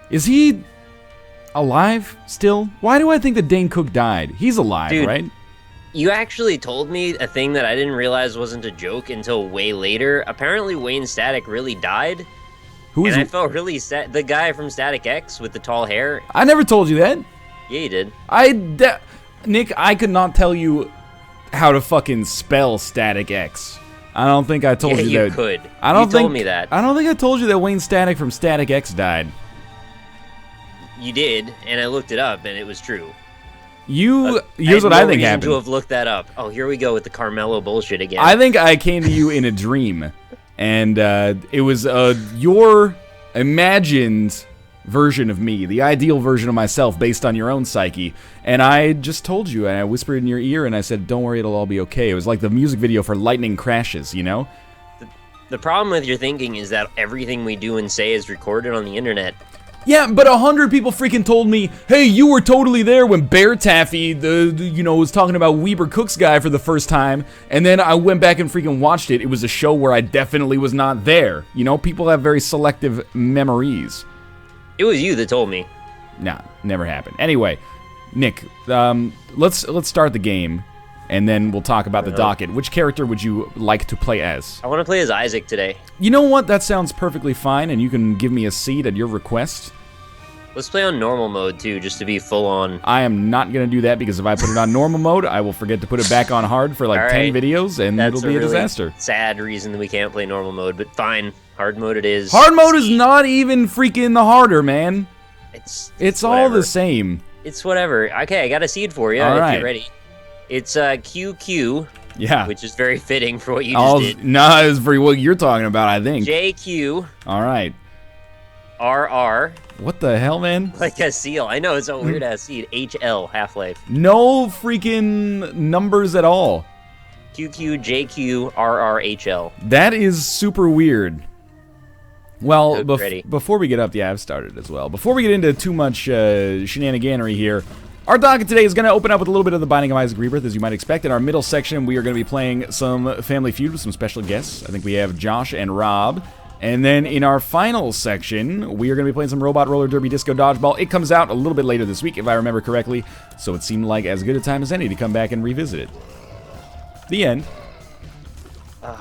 Is he alive still? Why do I think that Dane Cook died? He's alive, Dude, right? You actually told me a thing that I didn't realize wasn't a joke until way later. Apparently, Wayne Static really died. Who is and I felt really sad. The guy from Static X with the tall hair. I never told you that. Yeah, you did. Nick, I could not tell you how to fucking spell Static X. I don't think I told you that. Yeah, you could. You told me that. I don't think I told you that Wayne Static from Static X died. You did, and I looked it up, and it was true. Here's what I think happened. To have looked that up. Oh, here we go with the Carmelo bullshit again. I think I came to you in a dream, and it was your imagined version of me, the ideal version of myself based on your own psyche. And I just told you, and I whispered in your ear, and I said, "Don't worry, it'll all be okay." It was like the music video for Lightning Crashes, you know? The problem with your thinking is that everything we do and say is recorded on the internet. Yeah, but 100 people freaking told me, "Hey, you were totally there when Bear Taffy, was talking about Weber Cook's guy for the first time," and then I went back and freaking watched it. It was a show where I definitely was not there. You know, people have very selective memories. It was you that told me. Nah, never happened. Anyway, Nick, let's start the game, and then we'll talk about the docket. Which character would you like to play as? I want to play as Isaac today. You know what? That sounds perfectly fine, and you can give me a seat at your request. Let's play on normal mode, too, just to be full on. I am not going to do that, because if I put it on normal mode, I will forget to put it back on hard for like 10 videos, and it'll be a disaster. Sad reason that we can't play normal mode, but fine. Hard mode it is. Hard mode is not even freaking the harder, man. It's all the same. It's whatever. Okay, I got a seed for you if you're ready. It's QQ. Yeah. Which is very fitting for what you just did. No, it's for what you're talking about, I think. JQ. All right. RR. What the hell, man? Like a seal. I know, it's a weird-ass seed. HL, Half-Life. No freaking numbers at all. QQ, JQ, RR, HL. That is super weird. Well, before we get up, yeah, I've started as well. Before we get into too much shenaniganery here, our docket today is going to open up with a little bit of the Binding of Isaac Rebirth, as you might expect. In our middle section, we are going to be playing some Family Feud with some special guests. I think we have Josh and Rob. And then in our final section, we are going to be playing some Robot Roller Derby Disco Dodgeball. It comes out a little bit later this week, if I remember correctly, so it seemed like as good a time as any to come back and revisit it. The end. I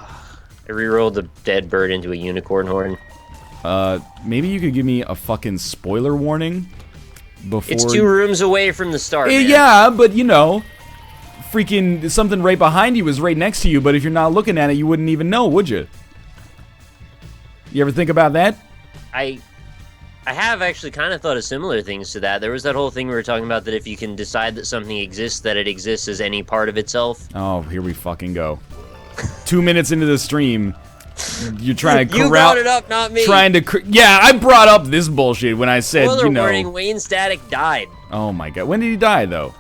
re-rolled a dead bird into a unicorn horn. Maybe you could give me a fucking spoiler warning before... It's 2 rooms away from the start, man. Yeah, but you know, freaking something right behind you is right next to you, but if you're not looking at it, you wouldn't even know, would you? You ever think about that? I have actually kind of thought of similar things to that. There was that whole thing we were talking about that if you can decide that something exists, that it exists as any part of itself. Oh, here we fucking go. 2 minutes into the stream, you're trying to corral... You brought it up, not me. Yeah, I brought up this bullshit when I said, warning, Wayne Static died. Oh my god. When did he die, though?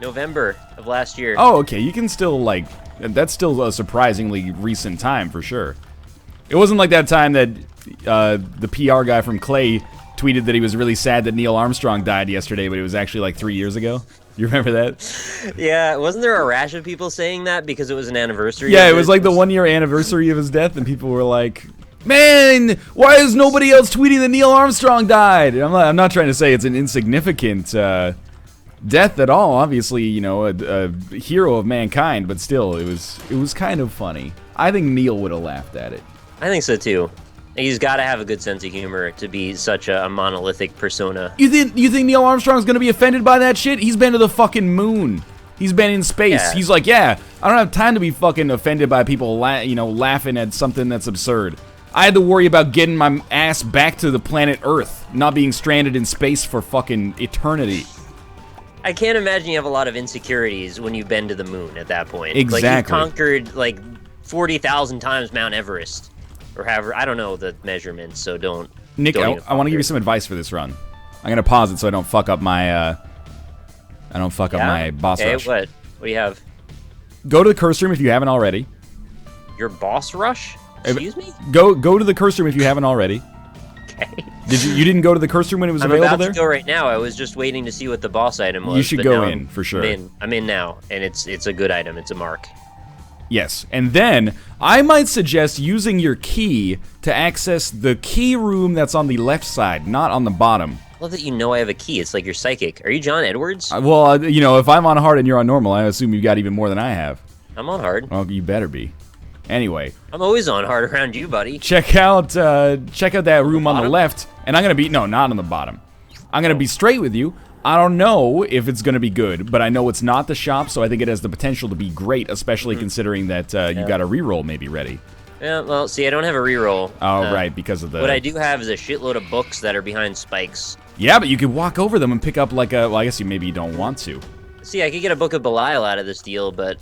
November of last year. Oh, okay. You can still, like... That's still a surprisingly recent time, for sure. It wasn't like that time that the PR guy from Clay tweeted that he was really sad that Neil Armstrong died yesterday, but it was actually like 3 years ago. You remember that? Yeah, wasn't there a rash of people saying that because it was an anniversary? Yeah, it was like the 1-year anniversary of his death, and people were like, "Man, why is nobody else tweeting that Neil Armstrong died?" And I'm not trying to say it's an insignificant death at all. Obviously, you know, a hero of mankind, but still, it was kind of funny. I think Neil would have laughed at it. I think so too. He's got to have a good sense of humor to be such a monolithic persona. You think Neil Armstrong's gonna be offended by that shit? He's been to the fucking moon. He's been in space. Yeah. He's like, yeah, I don't have time to be fucking offended by people, laughing at something that's absurd. I had to worry about getting my ass back to the planet Earth, not being stranded in space for fucking eternity. I can't imagine you have a lot of insecurities when you've been to the moon at that point. Exactly. Like, you've conquered, like, 40,000 times Mount Everest. Or however, I don't know the measurements, so don't... Nick, I want to give you some advice for this run. I'm going to pause it so I don't fuck up my, my boss rush. What? What do you have? Go to the curse room if you haven't already. Your boss rush? Excuse me? Go to the curse room if you haven't already. Okay. You didn't go to the curse room when it was available there? I'm about to go right now. I was just waiting to see what the boss item was. You should go in, for sure. I'm in now, and it's a good item. It's a mark. Yes, and then I might suggest using your key to access the key room that's on the left side, not on the bottom. I love that you know I have a key. It's like you're psychic. Are you John Edwards? Well, you know, if I'm on hard and you're on normal, I assume you got even more than I have. I'm on hard. Well, you better be. Anyway. I'm always on hard around you, buddy. Check out that room on the left, and I'm gonna be not on the bottom. I'm gonna be straight with you. I don't know if it's gonna be good, but I know it's not the shop, so I think it has the potential to be great, especially considering that you got a reroll maybe ready. Yeah, well, see, I don't have a reroll. Oh, right, because of the... What I do have is a shitload of books that are behind spikes. Yeah, but you could walk over them and pick up like a... Well, I guess maybe you don't want to. See, I could get a Book of Belial out of this deal, but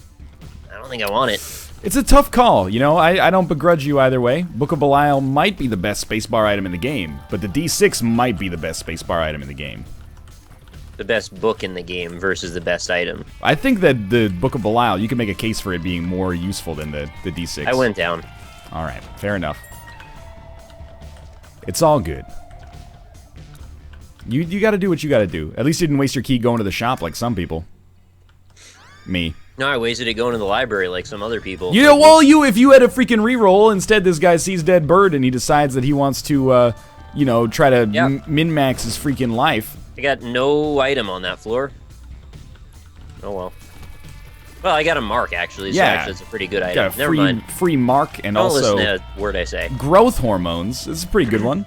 I don't think I want it. It's a tough call, you know? I don't begrudge you either way. Book of Belial might be the best spacebar item in the game, but the D6 might be the best spacebar item in the game. The best book in the game versus the best item. I think that the Book of Belial, you can make a case for it being more useful than the D6. I went down. All right, fair enough. It's all good. You got to do what you got to do. At least you didn't waste your key going to the shop like some people. Me. No, I wasted it going to the library like some other people. You know, well, if you had a freaking reroll, instead this guy sees dead bird and he decides that he wants to, you know, try to min-max his freaking life. I got no item on that floor. Oh, well. Well, I got a mark, actually, so actually it's a pretty good item. Got a free mark and Don't also... listen to a word I say. Growth hormones. This is a pretty good one.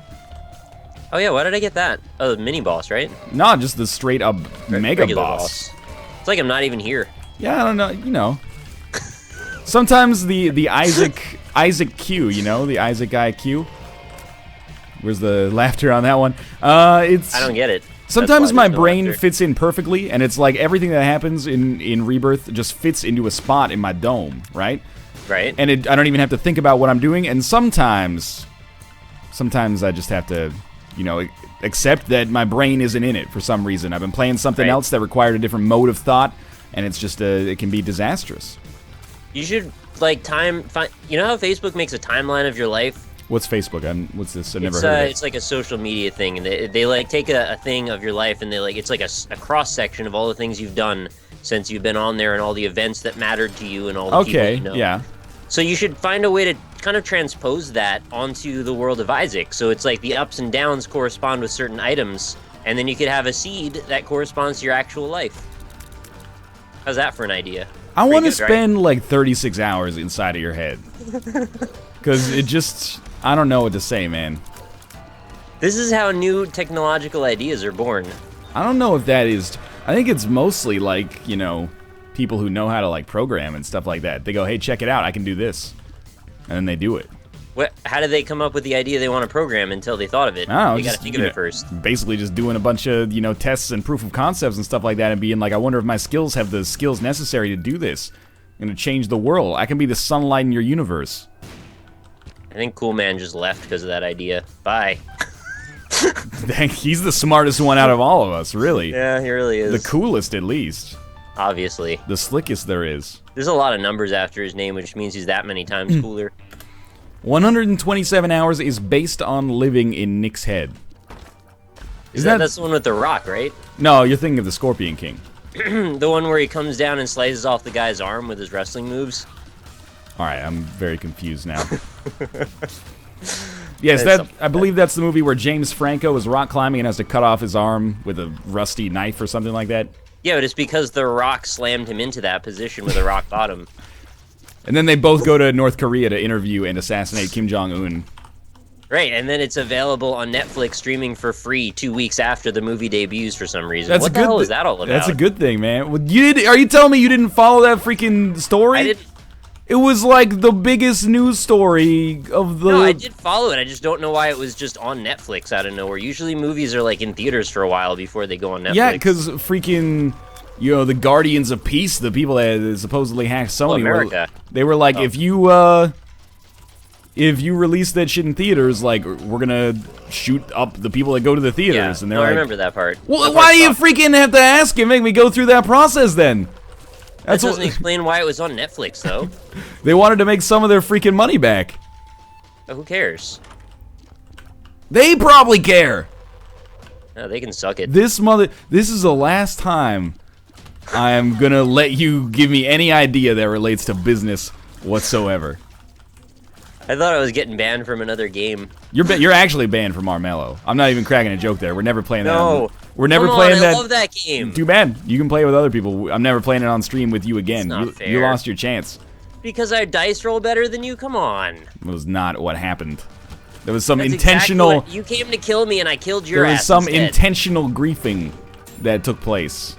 Oh, yeah, why did I get that? Oh, the mini-boss, right? No, just the straight-up mega boss. It's like I'm not even here. Yeah, I don't know, you know. Sometimes the Isaac Q, you know, the Isaac IQ. Where's the laughter on that one? I don't get it. Sometimes my brain fits in perfectly, and it's like everything that happens in Rebirth just fits into a spot in my dome, right? Right. And I don't even have to think about what I'm doing, and sometimes I just have to, you know, accept that my brain isn't in it for some reason. I've been playing something else that required a different mode of thought, and it's just, it can be disastrous. You should, like, you know how Facebook makes a timeline of your life? What's Facebook? What's this? I've never heard of it. It's like a social media thing, and they like take a thing of your life, and it's like a cross section of all the things you've done since you've been on there, and all the events that mattered to you, and all the people you know. Yeah. So you should find a way to kind of transpose that onto the world of Isaac. So it's like the ups and downs correspond with certain items, and then you could have a seed that corresponds to your actual life. How's that for an idea? I want to spend like 36 hours inside of your head. Because it just... I don't know what to say, man. This is how new technological ideas are born. I don't know if that is... I think it's mostly like, you know, people who know how to like program and stuff like that. They go, hey, check it out, I can do this. And then they do it. How did they come up with the idea they want to program until they thought of it? I don't know, they got to think of it first. Basically just doing a bunch of, you know, tests and proof of concepts and stuff like that and being like, I wonder if my skills have the skills necessary to do this. I'm going to change the world. I can be the sunlight in your universe. I think Cool Man just left because of that idea. Bye. He's the smartest one out of all of us, really. Yeah, he really is. The coolest, at least. Obviously. The slickest there is. There's a lot of numbers after his name, which means he's that many times cooler. 127 hours is based on living in Nick's head. That's the one with the rock, right? No, you're thinking of the Scorpion King. The one where he comes down and slices off the guy's arm with his wrestling moves? Alright, I'm very confused now. Yes, I believe that's the movie where James Franco is rock climbing and has to cut off his arm with a rusty knife or something like that. Yeah, but it's because the rock slammed him into that position with a rock bottom. And then they both go to North Korea to interview and assassinate Kim Jong-un. Right, and then it's available on Netflix streaming for free 2 weeks after the movie debuts for some reason. What the hell is that all about? That's a good thing, man. Are you telling me you didn't follow that freaking story? I didn't. It was like the biggest news story of the... No, I did follow it. I just don't know why it was just on Netflix out of nowhere. Usually movies are like in theaters for a while before they go on Netflix. Yeah, because freaking, you know, the Guardians of Peace, the people that supposedly hacked Sony, they were like, if you release that shit in theaters, like, we're gonna shoot up the people that go to the theaters. Yeah, and they're like, I remember that part. Well, why do you freaking have to ask and make me go through that process then? That doesn't explain why it was on Netflix, though. They wanted to make some of their freaking money back. Who cares? They probably care. No, they can suck it. This is the last time I am gonna let you give me any idea that relates to business whatsoever. I thought I was getting banned from another game. You're actually banned from Armello. I'm not even cracking a joke there. We're never playing that. No. We're never playing that. I love that game. Too bad. You can play it with other people. I'm never playing it on stream with you again. It's not fair. You lost your chance. Because I dice roll better than you? Come on. It was not what happened. There was some That's intentional... Exactly you came to kill me and I killed your ass There was some instead. intentional griefing that took place.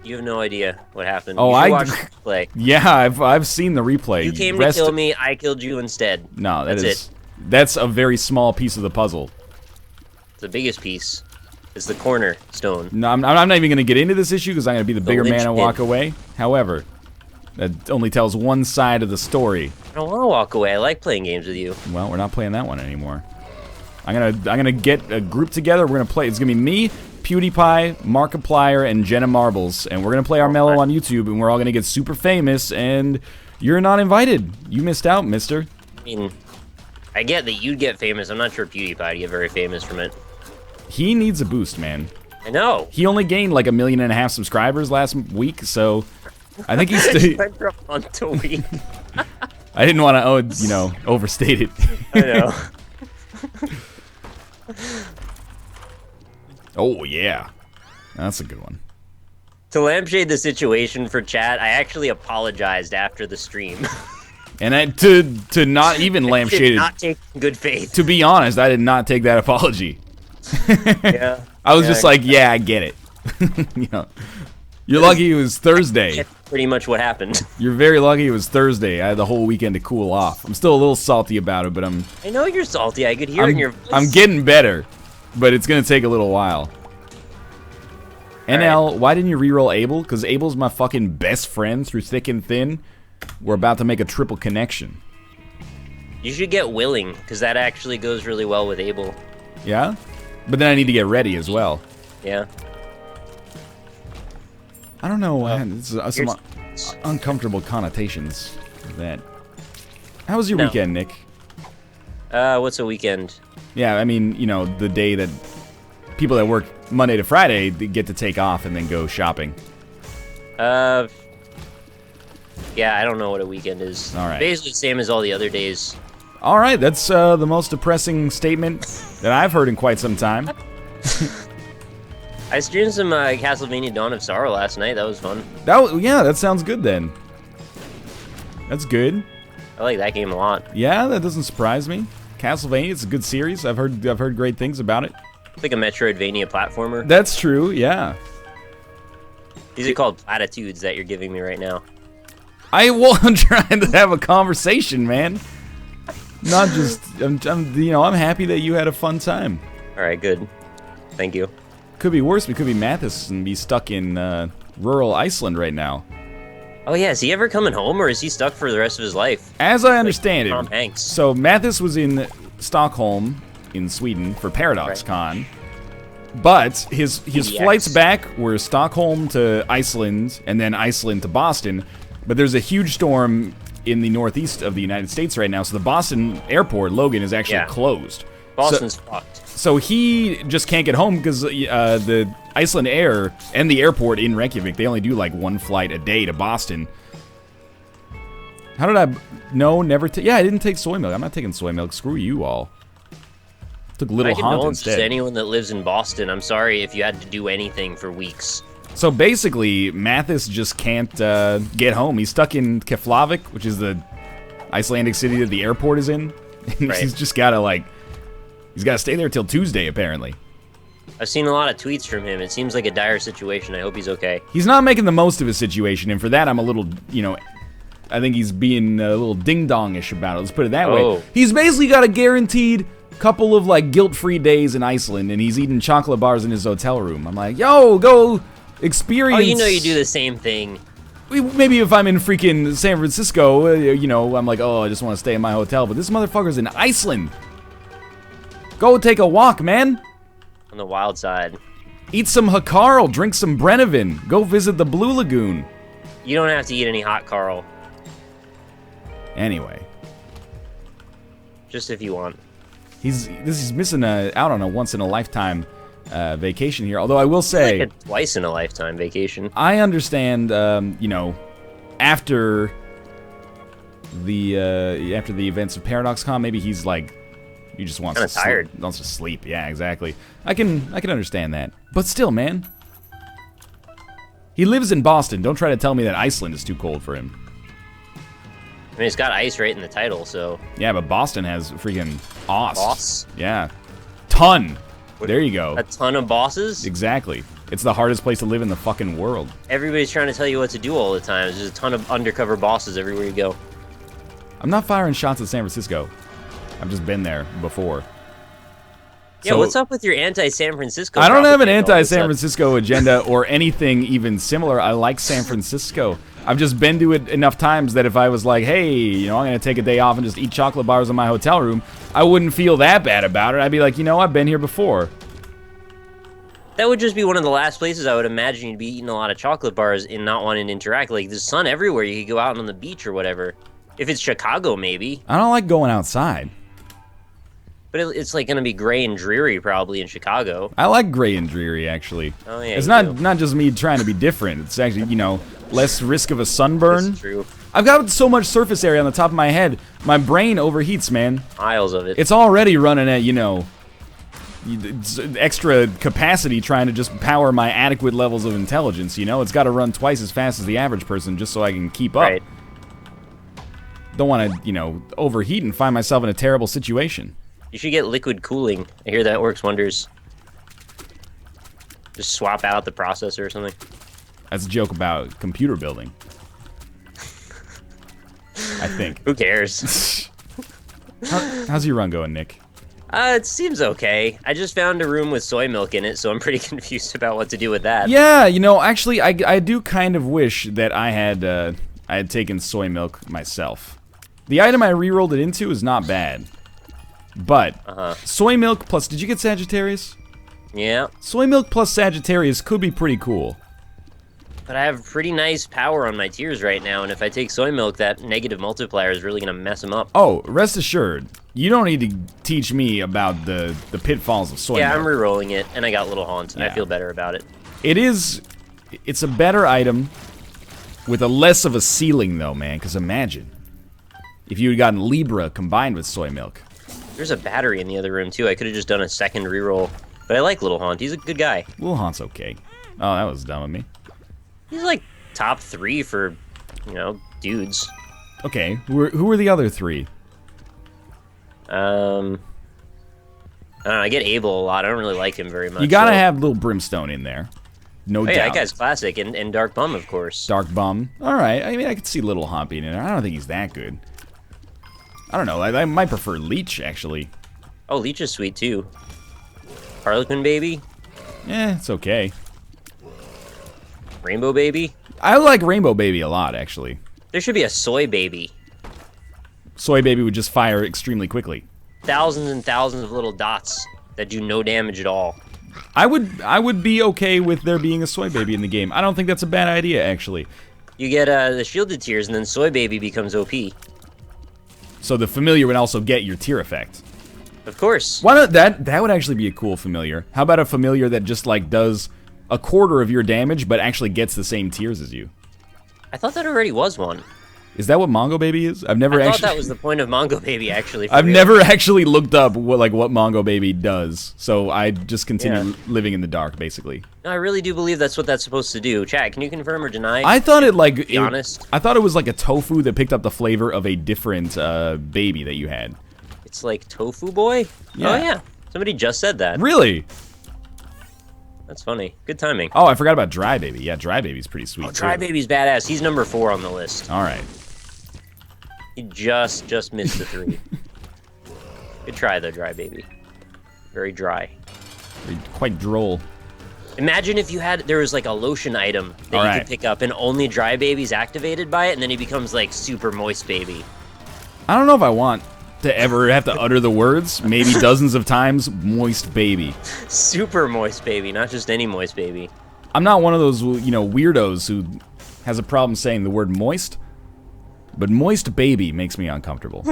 You have no idea what happened. Oh, you watched the replay. Yeah, I've seen the replay. You came to kill me, I killed you instead. No, That's it. That's a very small piece of the puzzle. The biggest piece is the cornerstone. No, I'm not even going to get into this issue because I'm going to be the bigger man and walk linchpin. away. However, that only tells one side of the story. I don't want to walk away. I like playing games with you. Well, we're not playing that one anymore. I'm gonna get a group together. We're gonna play. It's gonna be me, PewDiePie, Markiplier, and Jenna Marbles, and we're gonna play Armello on YouTube, and we're all gonna get super famous. And you're not invited. You missed out, mister. I mean, I get that you'd get famous. I'm not sure PewDiePie would get very famous from it. He needs a boost, man. I know. He only gained like 1.5 million subscribers last week, so I think he's still. Went from month to week. I didn't want to, overstate it. I know. Oh yeah, that's a good one. To lampshade the situation for chat, I actually apologized after the stream. And to not even lampshade it. Not take good faith. To be honest, I did not take that apology. Yeah. I was just like, yeah, I get it. You're lucky it was Thursday. That's pretty much what happened. You're very lucky it was Thursday. I had the whole weekend to cool off. I'm still a little salty about it, but I know you're salty. I could hear it in your voice. I'm getting better, but it's gonna take a little while. NL, why didn't you reroll Abel? Because Abel's my fucking best friend through thick and thin. We're about to make a triple connection. You should get willing, because that actually goes really well with Abel. Yeah? But then I need to get ready as well. Yeah. I don't know. Some uncomfortable connotations of that. How was your weekend, Nick? What's a weekend? Yeah, I mean, the day that people that work Monday to Friday they get to take off and then go shopping. Yeah, I don't know what a weekend is. All right. Basically the same as all the other days. All right, that's the most depressing statement that I've heard in quite some time. I streamed some Castlevania Dawn of Sorrow last night. That was fun. Yeah, that sounds good then. That's good. I like that game a lot. Yeah, that doesn't surprise me. Castlevania, it's a good series. I've heard great things about it. It's like a Metroidvania platformer. That's true, yeah. These are called platitudes that you're giving me right now. I'm trying to have a conversation, man. Not just, I'm happy that you had a fun time. All right, good. Thank you. Could be worse. We could be Mathis and be stuck in rural Iceland right now. Oh yeah, is he ever coming home, or is he stuck for the rest of his life? As I understand Tom it, Hanks. So Mathis was in Stockholm, in Sweden, for Paradox Con. But his flights back were Stockholm to Iceland, and then Iceland to Boston. But there's a huge storm in the northeast of the United States right now, so the Boston airport, Logan, is actually closed. Boston's fucked. So he just can't get home because the Iceland Air and the airport in Reykjavik, they only do like one flight a day to Boston. How did I... No, never... Yeah, I didn't take soy milk. I'm not taking soy milk. Screw you all. Took Little Haunt instead. Anyone that lives in Boston, I'm sorry if you had to do anything for weeks. So basically, Mathis just can't get home. He's stuck in Keflavik, which is the Icelandic city that the airport is in. And he's just gotta he's gotta stay there till Tuesday, apparently. I've seen a lot of tweets from him. It seems like a dire situation. I hope he's okay. He's not making the most of his situation, and for that I'm a little, I think he's being a little ding-dongish about it. Let's put it that way. He's basically got a guaranteed couple of, guilt-free days in Iceland, and he's eating chocolate bars in his hotel room. I'm like, yo, go... experience. Oh, you do the same thing. Maybe if I'm in freaking San Francisco, I'm like, oh, I just want to stay in my hotel. But this motherfucker's in Iceland. Go take a walk, man. On the wild side. Eat some Hakarl, drink some Brennivin. Go visit the Blue Lagoon. You don't have to eat any hot Carl. Anyway. Just if you want. He's missing out on a once-in-a-lifetime vacation here. Although I will say, like a twice in a lifetime vacation. I understand, after the after the events of ParadoxCon. Maybe he's like, he just wants to tired. Wants to sleep. Yeah, exactly. I can understand that. But still, man. He lives in Boston. Don't try to tell me that Iceland is too cold for him. I mean, it's got ice right in the title, so... Yeah, but Boston has freaking Boss? Yeah. Ton. There you go. A ton of bosses? Exactly. It's the hardest place to live in the fucking world. Everybody's trying to tell you what to do all the time. There's a ton of undercover bosses everywhere you go. I'm not firing shots at San Francisco. I've just been there before. Yeah, so, what's up with your anti-San Francisco? I don't have an anti-San Francisco agenda or anything even similar. I like San Francisco. I've just been to it enough times that if I was like, hey, you know, I'm going to take a day off and just eat chocolate bars in my hotel room, I wouldn't feel that bad about it. I'd be like, you know, I've been here before. That would just be one of the last places I would imagine you'd be eating a lot of chocolate bars and not wanting to interact. Like, there's sun everywhere. You could go out on the beach or whatever. If it's Chicago, maybe. I don't like going outside. But it's like going to be gray and dreary probably in Chicago. I like gray and dreary, actually. Oh, yeah, it's not just me trying to be different. It's actually, you know, less risk of a sunburn. That's true. I've got so much surface area on the top of my head. My brain overheats, man. Miles of it. It's already running at, you know, extra capacity trying to just power my adequate levels of intelligence, you know? It's got to run twice as fast as the average person just so I can keep up. Right. Don't want to, you know, overheat and find myself in a terrible situation. You should get liquid cooling. I hear that works wonders. Just swap out the processor or something. That's a joke about computer building. I think. Who cares? How's your run going, Nick? It seems okay. I just found a room with soy milk in it, so I'm pretty confused about what to do with that. Yeah, you know, actually, I do kind of wish that I had taken soy milk myself. The item I re-rolled it into is not bad. But, soy milk plus... Did you get Sagittarius? Yeah. Soy milk plus Sagittarius could be pretty cool. But I have pretty nice power on my tiers right now, and if I take soy milk, that negative multiplier is really going to mess them up. Oh, rest assured, you don't need to teach me about the pitfalls of soy milk. Yeah, I'm re-rolling it, and I got Little Haunt. Yeah. I feel better about it. It's a better item with a less of a ceiling, though, man, because imagine if you had gotten Libra combined with soy milk. There's a battery in the other room, too. I could have just done a second reroll. But I like Little Haunt. He's a good guy. Little Haunt's okay. Oh, that was dumb of me. He's like top 3 for, you know, dudes. Okay, who are the other 3? I don't know, I get Abel a lot. I don't really like him very much. You gotta have Little Brimstone in there. No doubt. Yeah, that guy's classic. And Dark Bum, of course. Dark Bum. Alright, I mean, I could see Little Haunt being in there. I don't think he's that good. I don't know, I might prefer Leech, actually. Oh, Leech is sweet, too. Harlequin Baby? It's okay. Rainbow Baby? I like Rainbow Baby a lot, actually. There should be a Soy Baby. Soy Baby would just fire extremely quickly. Thousands and thousands of little dots that do no damage at all. I would be okay with there being a Soy Baby in the game. I don't think that's a bad idea, actually. You get the shielded tiers, and then Soy Baby becomes OP. So the familiar would also get your tier effect. Of course. Why not? That would actually be a cool familiar. How about a familiar that just like does a quarter of your damage, but actually gets the same tiers as you? I thought that already was one. Is that what Mongo Baby is? I thought that was the point of Mongo Baby, actually. I've never actually looked up what Mongo Baby does, so I just continue living in the dark, basically. No, I really do believe that's what that's supposed to do. Chat, can you confirm or deny? I thought it like... Be honest. I thought it was like a tofu that picked up the flavor of a different baby that you had. It's like Tofu Boy? Yeah. Oh, yeah. Somebody just said that. Really? That's funny. Good timing. Oh, I forgot about Dry Baby. Yeah, Dry Baby's pretty sweet, too. Dry Baby's badass. He's number 4 on the list. All right. He just missed the 3. Good try, though, Dry Baby. Very dry. Quite droll. Imagine if there was like a lotion item that you could pick up and only Dry Baby's activated by it, and then he becomes like Super Moist Baby. I don't know if I want to ever have to utter the words, maybe dozens of times, Moist Baby. Super Moist Baby, not just any Moist Baby. I'm not one of those, you know, weirdos who has a problem saying the word moist, but Moist Baby makes me uncomfortable.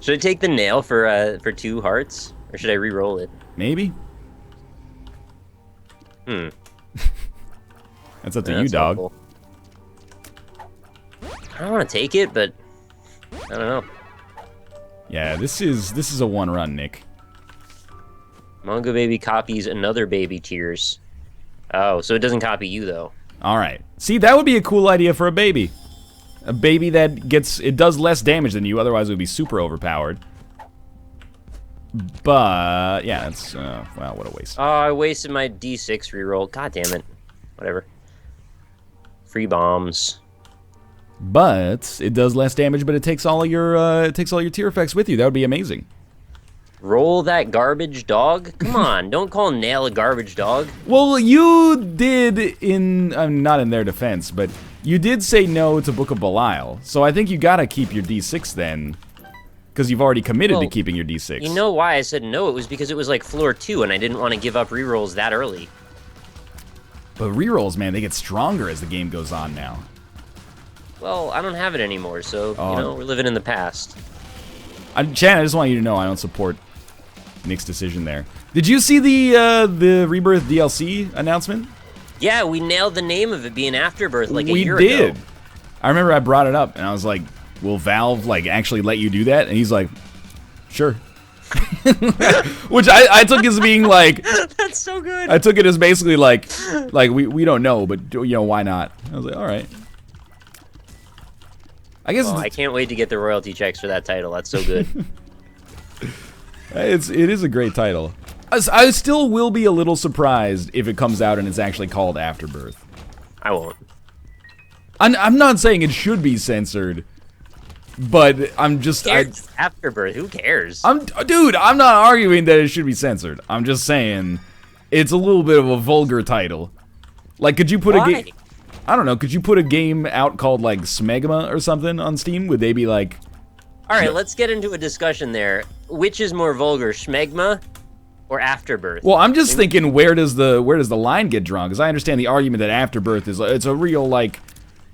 Should I take the nail for 2 hearts, or should I re-roll it? Maybe. That's up to you, dog. Helpful. I don't want to take it, but I don't know. Yeah, this is a one run, Nick. Manga Baby copies another baby Tears. Oh, so it doesn't copy you though. All right. See, that would be a cool idea for a baby. A baby that does less damage than you, otherwise it would be super overpowered. But yeah, that's wow, what a waste. Oh, I wasted my D6 reroll. God damn it. Whatever. Free bombs. But it does less damage, but it takes all your tier effects with you. That would be amazing. Roll that garbage dog? Come on, don't call Nail a garbage dog. Well, you did not in their defense, but you did say no to Book of Belial. So I think you gotta keep your D6 then, because you've already committed to keeping your D6. You know why I said no? It was because it was like floor 2, and I didn't want to give up rerolls that early. But rerolls, man, they get stronger as the game goes on now. Well, I don't have it anymore, so, you know, we're living in the past. Chan, I just want you to know I don't support Nick's decision there. Did you see the Rebirth DLC announcement? Yeah, we nailed the name of it being Afterbirth like a year ago. We did. Ago. I remember I brought it up, and I was like, will Valve, like, actually let you do that? And he's like, sure. Which I took as being like... That's so good. I took it as basically like we don't know, but, you know, why not? I was like, all right. I guess I can't wait to get the royalty checks for that title. That's so good. It is a great title. I still will be a little surprised if it comes out and it's actually called Afterbirth. I won't. I'm not saying it should be censored, but I'm just... Afterbirth, who cares? Dude, I'm not arguing that it should be censored. I'm just saying it's a little bit of a vulgar title. Like, could you put a game... I don't know, could you put a game out called, like, Smegma or something on Steam? Would they be like... Alright, let's get into a discussion there. Which is more vulgar, Smegma or Afterbirth? Well, I'm just thinking, where does the line get drawn? Because I understand the argument that Afterbirth is... It's a real, like...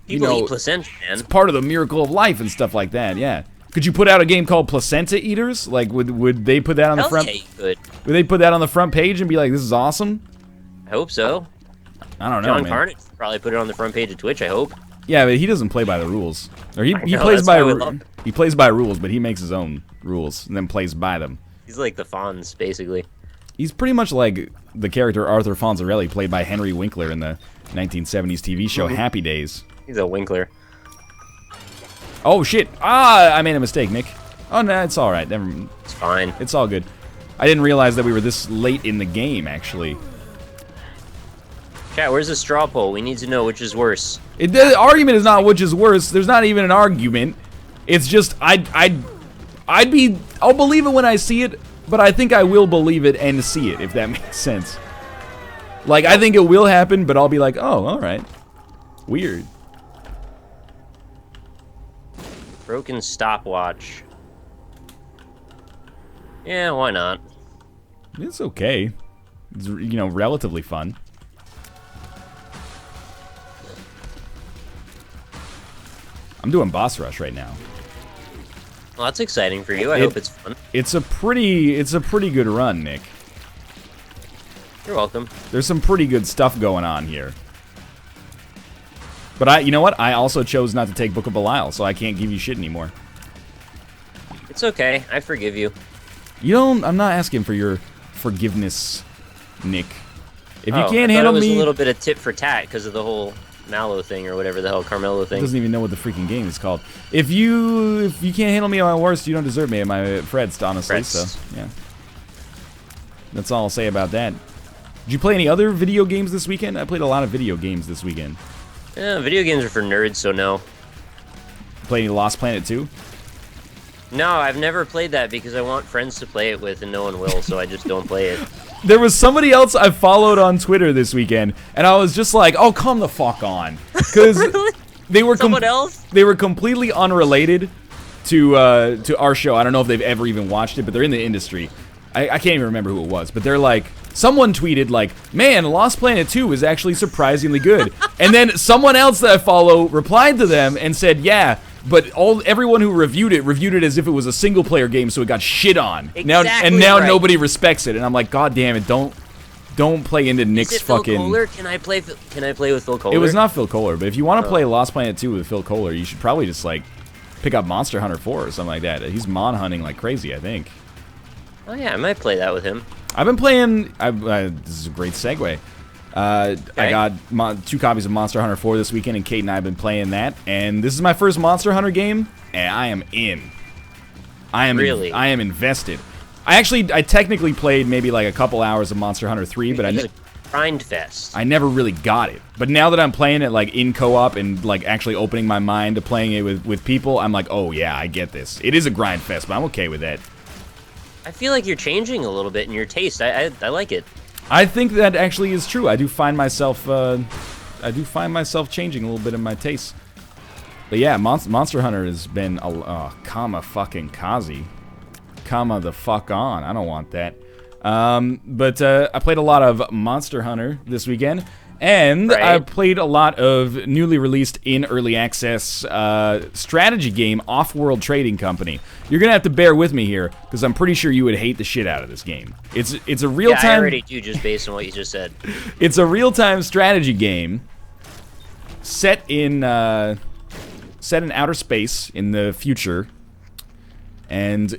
People eat placenta, man. It's part of the miracle of life and stuff like that, yeah. Could you put out a game called Placenta Eaters? Like, would they put that on the front... Yeah, you could. Would they put that on the front page and be like, this is awesome? I hope so. I don't know, John man. Carnage probably put it on the front page of Twitch, I hope. Yeah, but he doesn't play by the rules. Or he plays by rules, but he makes his own rules and then plays by them. He's like the Fonz, basically. He's pretty much like the character Arthur Fonzarelli, played by Henry Winkler in the 1970s TV show Happy Days. He's a Winkler. Oh, shit. I made a mistake, Nick. Oh, no, it's all right. It's fine. It's all good. I didn't realize that we were this late in the game, actually. Chat, where's the straw poll? We need to know which is worse. The argument is not which is worse. There's not even an argument. It's just, I'll believe it when I see it, but I think I will believe it and see it, if that makes sense. Like, I think it will happen, but I'll be like, oh, all right. Weird. Broken stopwatch. Yeah, why not? It's okay. It's, you know, relatively fun. I'm doing boss rush right now. Well, that's exciting for you. I hope it's fun. It's a pretty good run, Nick. You're welcome. There's some pretty good stuff going on here. But you know what? I also chose not to take Book of Belial, so I can't give you shit anymore. It's okay. I forgive you. I'm not asking for your forgiveness, Nick. If you can't handle me... it was a little bit of tit for tat because of the whole Mallow thing or whatever the hell, Carmelo thing. He doesn't even know what the freaking game is called. If you can't handle me at my worst, you don't deserve me at my Fredst, honestly. So, yeah. That's all I'll say about that. Did you play any other video games this weekend? I played a lot of video games this weekend. Yeah, video games are for nerds, so no. Play any Lost Planet 2? No, I've never played that because I want friends to play it with and no one will, so I just don't play it. There was somebody else I followed on Twitter this weekend, and I was just like, "Oh, come the fuck on," because really? they were someone else. They were completely unrelated to our show. I don't know if they've ever even watched it, but they're in the industry. I can't even remember who it was, but they're like, someone tweeted like, "Man, Lost Planet 2 is actually surprisingly good," and then someone else that I follow replied to them and said, "Yeah." But everyone who reviewed it as if it was a single-player game, so it got shit on. Exactly now right. Nobody respects it, and I'm like, God damn it, don't play into Nick's Is it Phil fucking... Kohler? Can I play with Phil Kohler? It was not Phil Kohler, but if you want to play Lost Planet 2 with Phil Kohler, you should probably just, like, pick up Monster Hunter 4 or something like that. He's mon hunting like crazy, I think. Oh yeah, I might play that with him. I've been playing. This is a great segue. I got 2 copies of Monster Hunter 4 this weekend, and Kate and I have been playing that. And this is my first Monster Hunter game, and I am in. I am invested. I technically played maybe like a couple hours of Monster Hunter 3, but It's a grind fest. I never really got it. But now that I'm playing it like in co-op and like actually opening my mind to playing it with people, I'm like, oh yeah, I get this. It is a grind fest, but I'm okay with that. I feel like you're changing a little bit in your taste. I like it. I think that actually is true. I do find myself changing a little bit in my tastes. But yeah, Monster Hunter has been comma fucking Kazi. Comma the fuck on. I don't want that. But I played a lot of Monster Hunter this weekend, and I played a lot of newly released in early access strategy game, Off-World Trading Company. You're gonna have to bear with me here, because I'm pretty sure you would hate the shit out of this game. It's a real-time. Yeah, I already do, just based on what you just said. It's a real-time strategy game set in outer space in the future, and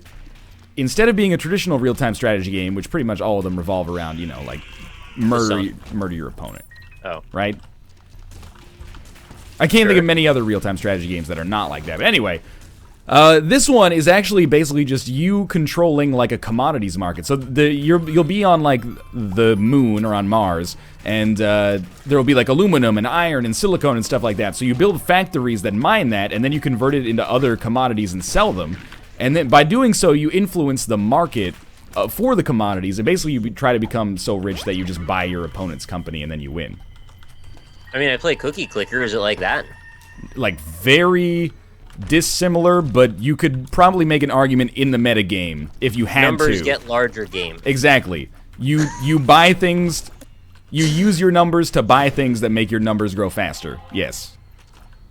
instead of being a traditional real-time strategy game, which pretty much all of them revolve around, you know, like murder your opponent. Oh. Right? I can't think of many other real-time strategy games that are not like that. But anyway, this one is actually basically just you controlling like a commodities market. So you'll be on like the moon or on Mars, and there will be like aluminum and iron and silicone and stuff like that. So you build factories that mine that, and then you convert it into other commodities and sell them. And then by doing so, you influence the market for the commodities, and basically you try to become so rich that you just buy your opponent's company and then you win. I mean, I play Cookie Clicker. Is it like that? Like, very dissimilar, but you could probably make an argument in the meta game if you had Numbers to. get larger game. Exactly. You buy things, you use your numbers to buy things that make your numbers grow faster. Yes.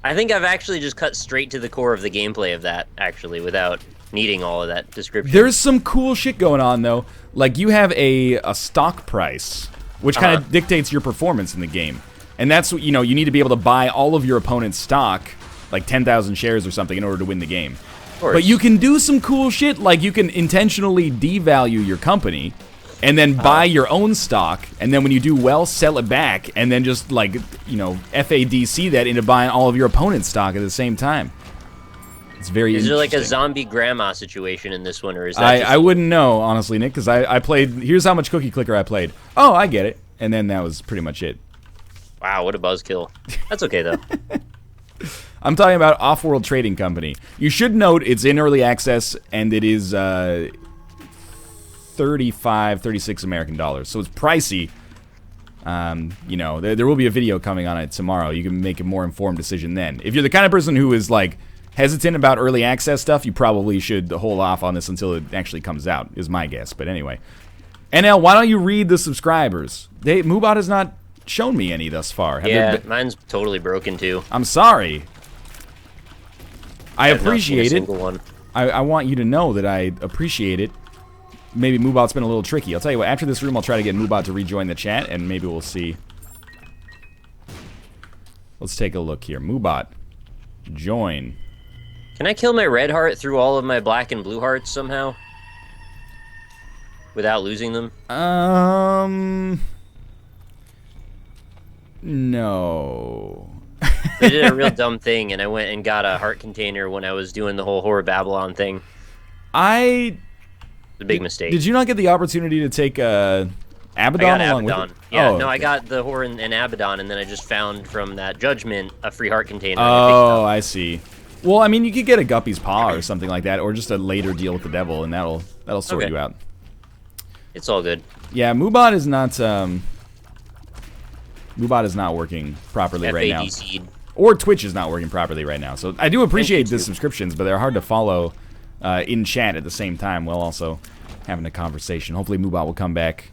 I think I've actually just cut straight to the core of the gameplay of that, actually, without needing all of that description. There's some cool shit going on, though. Like, you have a stock price, which kind of dictates your performance in the game. And that's, you know, you need to be able to buy all of your opponent's stock, like 10,000 shares or something, in order to win the game. Of course. But you can do some cool shit, like you can intentionally devalue your company, and then buy your own stock, and then when you do well, sell it back, and then just, like, you know, FADC that into buying all of your opponent's stock at the same time. It's very interesting. Is there like a zombie grandma situation in this one, or is that I wouldn't know, honestly, Nick, because I played... Here's how much Cookie Clicker I played. Oh, I get it. And then that was pretty much it. Wow, what a buzzkill. That's okay, though. I'm talking about Off-World Trading Company. You should note it's in early access, and it is 36 American dollars. So it's pricey. You know, there will be a video coming on it tomorrow. You can make a more informed decision then. If you're the kind of person who is, like, hesitant about early access stuff, you probably should hold off on this until it actually comes out, is my guess. But anyway. NL, why don't you read the subscribers? Moobot has not shown me any thus far. Mine's totally broken, too. I'm sorry. I appreciate it. One. I want you to know that I appreciate it. Maybe Moobot's been a little tricky. I'll tell you what, after this room, I'll try to get Moobot to rejoin the chat, and maybe we'll see. Let's take a look here. Moobot, join. Can I kill my red heart through all of my black and blue hearts somehow? Without losing them? No. I did a real dumb thing, and I went and got a heart container when I was doing the whole Horror Babylon thing. It's a big mistake. Did you not get the opportunity to take Abaddon along with it? Yeah, oh, no, okay. I got the Horror and Abaddon, and then I just found from that Judgment a free heart container. Oh, I see. Well, I mean, you could get a Guppy's Paw or something like that, or just a later deal with the devil, and that'll sort you out. It's all good. Yeah, Moobot is not working properly right now. Or Twitch is not working properly right now. So I do appreciate the subscriptions, but they're hard to follow in chat at the same time while also having a conversation. Hopefully Moobot will come back.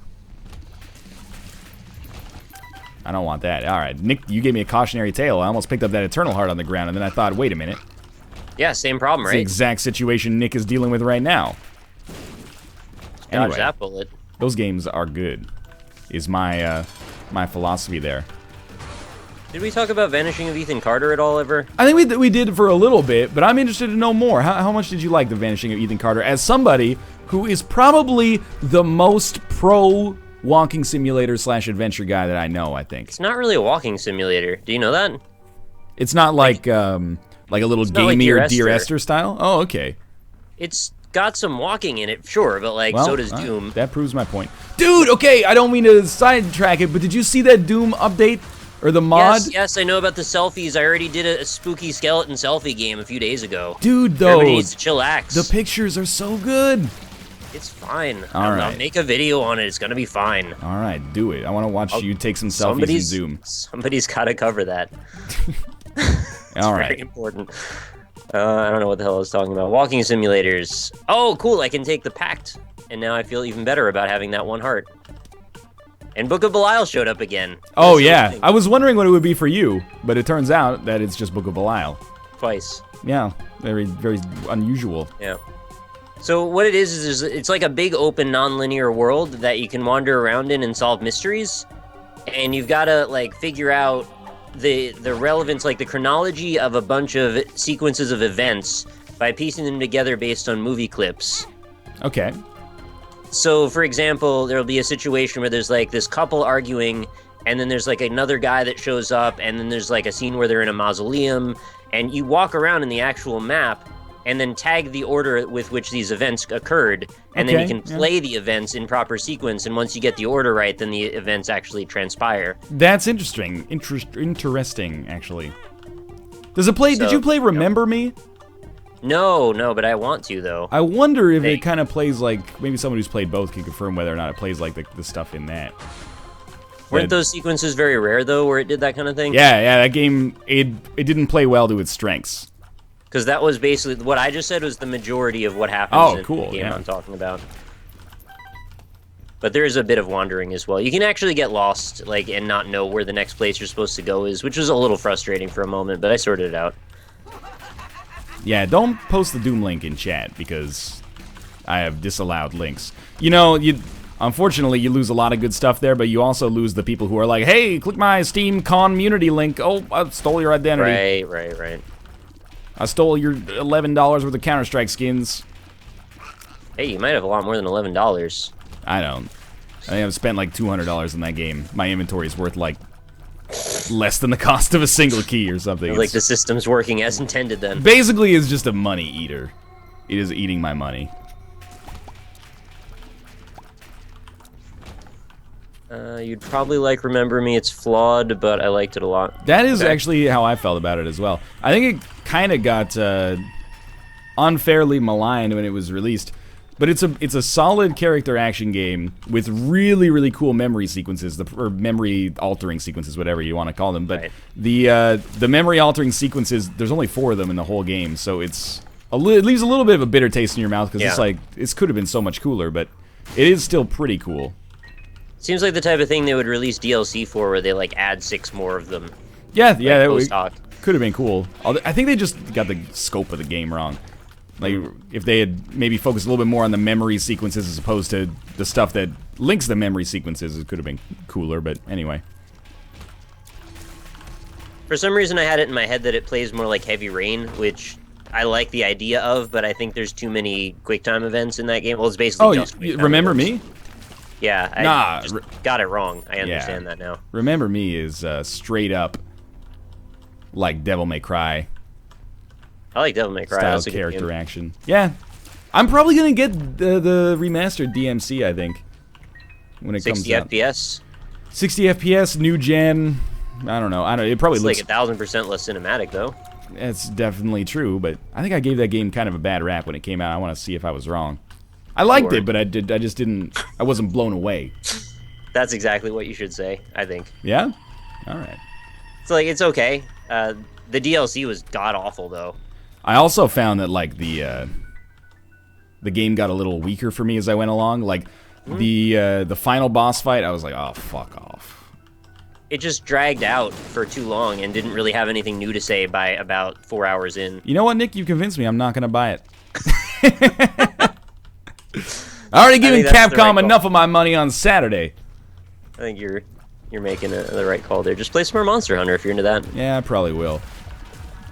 I don't want that. All right, Nick, you gave me a cautionary tale. I almost picked up that Eternal Heart on the ground, and then I thought, wait a minute. Yeah, same problem, right? It's the exact situation Nick is dealing with right now. Dodge that bullet. Those games are good, is my my philosophy there. Did we talk about Vanishing of Ethan Carter at all ever? I think we did for a little bit, but I'm interested to know more. How much did you like The Vanishing of Ethan Carter as somebody who is probably the most pro walking simulator / adventure guy that I know, I think. It's not really a walking simulator. Do you know that? It's not like a little gamey or Dear Esther style? Oh, okay. It's got some walking in it, sure, but like, well, so does Doom. That proves my point. Dude, okay, I don't mean to sidetrack it, but did you see that Doom update? Or the mod? Yes, I know about the selfies. I already did a spooky skeleton selfie game a few days ago. Dude, though, everybody needs to chillax. The pictures are so good. It's fine. All right. I'll make a video on it. It's gonna be fine. All right, do it. I want to watch you take some selfies in Zoom. Somebody's got to cover that. All right. Very important. I don't know what the hell I was talking about. Walking simulators. Oh, cool. I can take the Pact, and now I feel even better about having that one heart. And Book of Belial showed up again. Oh, yeah. I was wondering what it would be for you, but it turns out that it's just Book of Belial. Twice. Yeah. Very, very unusual. Yeah. So what it is it's like a big open non-linear world that you can wander around in and solve mysteries. And you've got to, like, figure out the relevance, like the chronology of a bunch of sequences of events by piecing them together based on movie clips. Okay. So, for example, there'll be a situation where there's, like, this couple arguing, and then there's, like, another guy that shows up, and then there's, like, a scene where they're in a mausoleum, and you walk around in the actual map, and then tag the order with which these events occurred, and then you can play the events in proper sequence, and once you get the order right, then the events actually transpire. That's interesting. Interesting, actually. Does it play? Did you play Remember Me? No, but I want to, though. I wonder if it kind of plays like, maybe someone who's played both can confirm whether or not it plays like the stuff in that. Weren't those sequences very rare, though, where it did that kind of thing? Yeah, that game, it didn't play well to its strengths. Because that was basically, what I just said was the majority of what happens in the game I'm talking about. But there is a bit of wandering as well. You can actually get lost, like, and not know where the next place you're supposed to go is, which was a little frustrating for a moment, but I sorted it out. Yeah, don't post the Doom link in chat, because I have disallowed links. You know, unfortunately, you lose a lot of good stuff there, but you also lose the people who are like, hey, click my Steam community link. Oh, I stole your identity. Right. I stole your $11 worth of Counter-Strike skins. Hey, you might have a lot more than $11. I don't. I think I've spent like $200 in that game. My inventory is worth like less than the cost of a single key or something. Like the system's working as intended then. Basically, it's just a money eater. It is eating my money. You'd probably like Remember Me. It's flawed, but I liked it a lot. That is actually how I felt about it as well. I think it kind of got unfairly maligned when it was released. But it's a solid character action game with really, really cool memory sequences, or memory altering sequences, whatever you want to call them. But the memory altering sequences, there's only 4 of them in the whole game, so it leaves a little bit of a bitter taste in your mouth because it's like this could have been so much cooler, but it is still pretty cool. Seems like the type of thing they would release DLC for, where they like add 6 more of them. Yeah, that could have been cool. I think they just got the scope of the game wrong. Like, if they had maybe focused a little bit more on the memory sequences as opposed to the stuff that links the memory sequences, it could have been cooler, but anyway. For some reason, I had it in my head that it plays more like Heavy Rain, which I like the idea of, but I think there's too many QuickTime events in that game. Well, it's basically just QuickTime Remember events. Me? Yeah, I just got it wrong. I understand that now. Remember Me is straight up like Devil May Cry. I like Devil May Cry. Style character action. Yeah. I'm probably going to get the remastered DMC, I think, when it comes out. 60 FPS? 60 FPS, new gen. I don't know. It probably looks like 1,000% less cinematic, though. That's definitely true, but I think I gave that game kind of a bad rap when it came out. I want to see if I was wrong. I liked it, but I just didn't. I wasn't blown away. That's exactly what you should say, I think. Yeah? All right. It's okay. The DLC was god-awful, though. I also found that, like, the game got a little weaker for me as I went along. Like, the final boss fight, I was like, oh, fuck off. It just dragged out for too long and didn't really have anything new to say by about 4 hours in. You know what, Nick? You convinced me. I'm not going to buy it. I already given Capcom enough of my money on Saturday. I think you're you're making the right call there. Just play some more Monster Hunter if you're into that. Yeah, I probably will.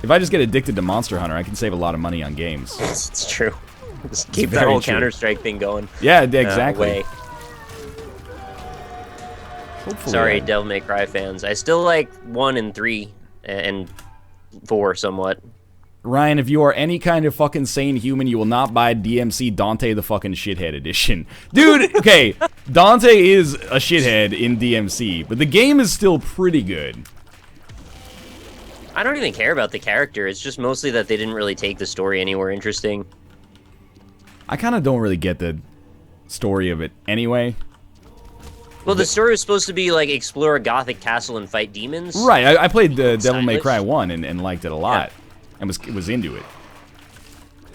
If I just get addicted to Monster Hunter, I can save a lot of money on games. It's true. Just keep that whole Counter-Strike thing going. Yeah, exactly. Sorry, Devil May Cry fans. I still like 1 and 3 and 4 somewhat. Ryan, if you are any kind of fucking sane human, you will not buy DMC Dante the fucking Shithead edition. Dude, okay, Dante is a shithead in DMC, but the game is still pretty good. I don't even care about the character. It's just mostly that they didn't really take the story anywhere interesting. I kind of don't really get the story of it anyway. Well, the story was supposed to be, like, explore a gothic castle and fight demons. Right, I played the Devil May Cry 1 and liked it a lot. And was into it.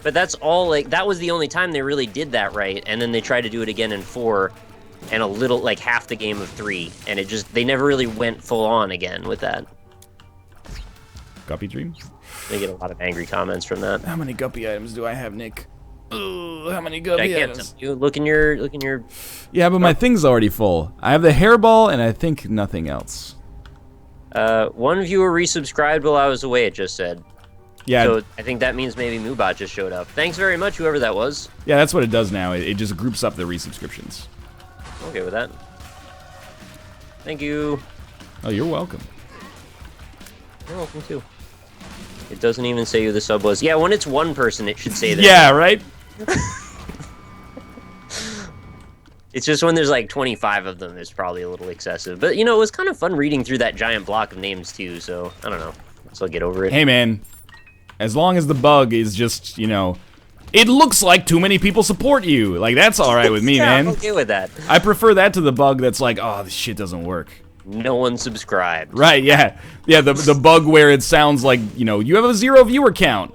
But that's all, like, that was the only time they really did that right, and then they tried to do it again in 4, and a little, like, half the game of 3, and it just, they never really went full on again with that. Guppy Dream? They get a lot of angry comments from that. How many Guppy items do I have, Nick? Ugh, how many Guppy items? You look in your... Yeah, but my thing's already full. I have the hairball, and I think nothing else. One viewer resubscribed while I was away, it just said. Yeah. So I think that means maybe Moobot just showed up. Thanks very much, whoever that was. Yeah, that's what it does now. It just groups up the resubscriptions. Okay with that. Thank you. Oh, you're welcome. You're welcome too. It doesn't even say who the sub was. Yeah, when it's one person, it should say that. Yeah, right? It's just when there's like 25 of them, it's probably a little excessive. But, you know, it was kind of fun reading through that giant block of names, too, so I don't know. So I'll get over it. Hey, man. As long as the bug is just, you know, it looks like too many people support you. Like, that's all right with me, yeah, man. I'm okay with that. I prefer that to the bug that's like, oh, this shit doesn't work. No one subscribed. Right, yeah. Yeah, the bug where it sounds like, you know, you have a 0 viewer count.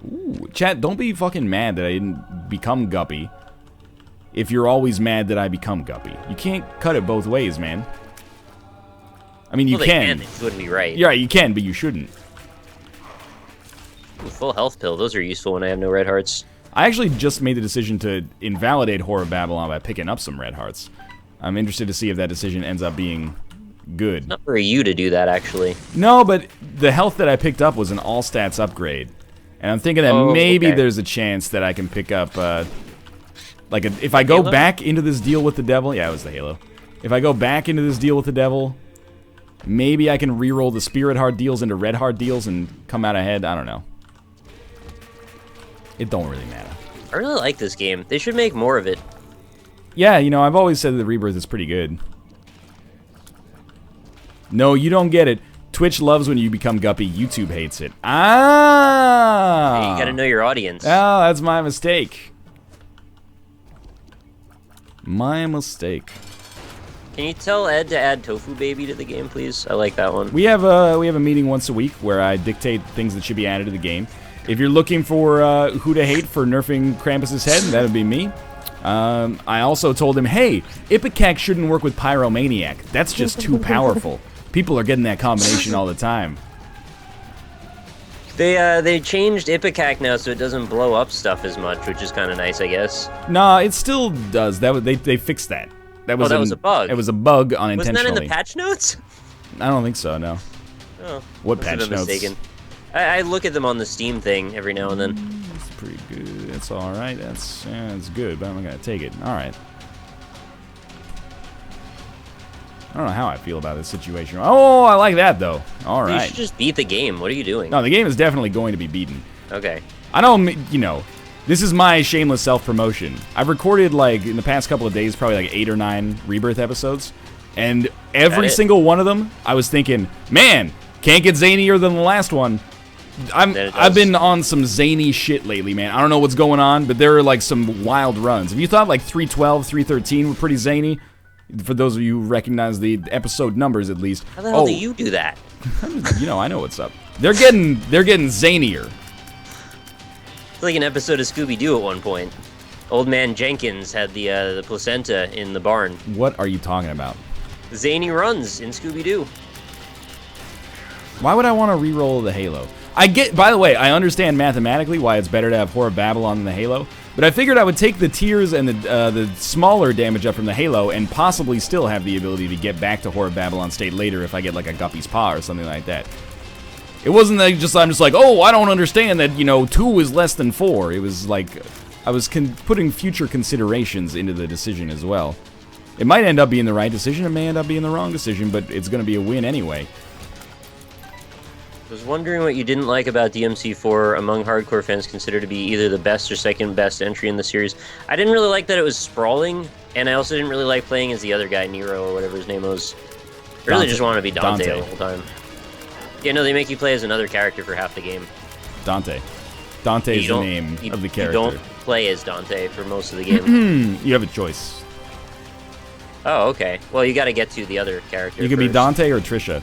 Ooh, chat, don't be fucking mad that I didn't become Guppy. If you're always mad that I become Guppy. You can't cut it both ways, man. I mean, you can. It wouldn't be right. Yeah, you can, but you shouldn't. Ooh, full health pill. Those are useful when I have no red hearts. I actually just made the decision to invalidate Horror Babylon by picking up some red hearts. I'm interested to see if that decision ends up being good. Not for you to do that, actually. No, but the health that I picked up was an all-stats upgrade. And I'm thinking that maybe there's a chance that I can pick up, like, if I go back into this deal with the devil... Yeah, it was the Halo. If I go back into this deal with the devil... Maybe I can re-roll the Spirit Heart deals into Red Heart deals and come out ahead. I don't know. It don't really matter. I really like this game. They should make more of it. Yeah, you know, I've always said that Rebirth is pretty good. No, you don't get it. Twitch loves when you become Guppy. YouTube hates it. Ah! Hey, you gotta know your audience. Oh, that's my mistake. My mistake. Can you tell Ed to add Tofu Baby to the game, please? I like that one. We have a meeting once a week where I dictate things that should be added to the game. If you're looking for who to hate for nerfing Krampus's head, that would be me. I also told him, hey, Ipecac shouldn't work with Pyromaniac. That's just too powerful. People are getting that combination all the time. They changed Ipecac now so it doesn't blow up stuff as much, which is kind of nice, I guess. Nah, it still does. They fixed that. That was was a bug. It was a bug unintentionally. Wasn't that in the patch notes? I don't think so, no. Oh, what patch notes? Mistaken. I look at them on the Steam thing every now and then. It's pretty good. That's all right. That's good, but I'm not gonna take it. All right. I don't know how I feel about this situation. Oh, I like that though. All right. You should just beat the game. What are you doing? No, the game is definitely going to be beaten. Okay. I don't, you know. This is my shameless self-promotion. I've recorded, like, in the past couple of days, probably like 8 or 9 Rebirth episodes. And every single one of them, I was thinking, man, can't get zanier than the last one. I've been on some zany shit lately, man. I don't know what's going on, but there are, like, some wild runs. If you thought, like, 312, 313 were pretty zany, for those of you who recognize the episode numbers, at least. How the hell do you do that? You know, I know what's up. They're getting zanier. Like an episode of Scooby-Doo at one point. Old man Jenkins had the placenta in the barn. What are you talking about? Zany runs in Scooby-Doo. Why would I want to re-roll the Halo? By the way, I understand mathematically why it's better to have Horror Babylon than the Halo, But I figured I would take the tears and the smaller damage up from the Halo and possibly still have the ability to get back to Horror Babylon state later if I get like a Guppy's Paw or something like that. It wasn't that I'm just like, oh, I don't understand that, 2 is less than 4. It was like, I was putting future considerations into the decision as well. It might end up being the right decision, it may end up being the wrong decision, but it's going to be a win anyway. I was wondering what you didn't like about DMC4 among hardcore fans considered to be either the best or second best entry in the series. I didn't really like that it was sprawling, and I also didn't really like playing as the other guy, Nero, or whatever his name was. I really just wanted to be Dante the whole time. Yeah, no, they make you play as another character for half the game. Dante. Dante is the name of the character. You don't play as Dante for most of the game. You have a choice. Oh, okay. Well, you got to get to the other character You can be Dante or Trisha.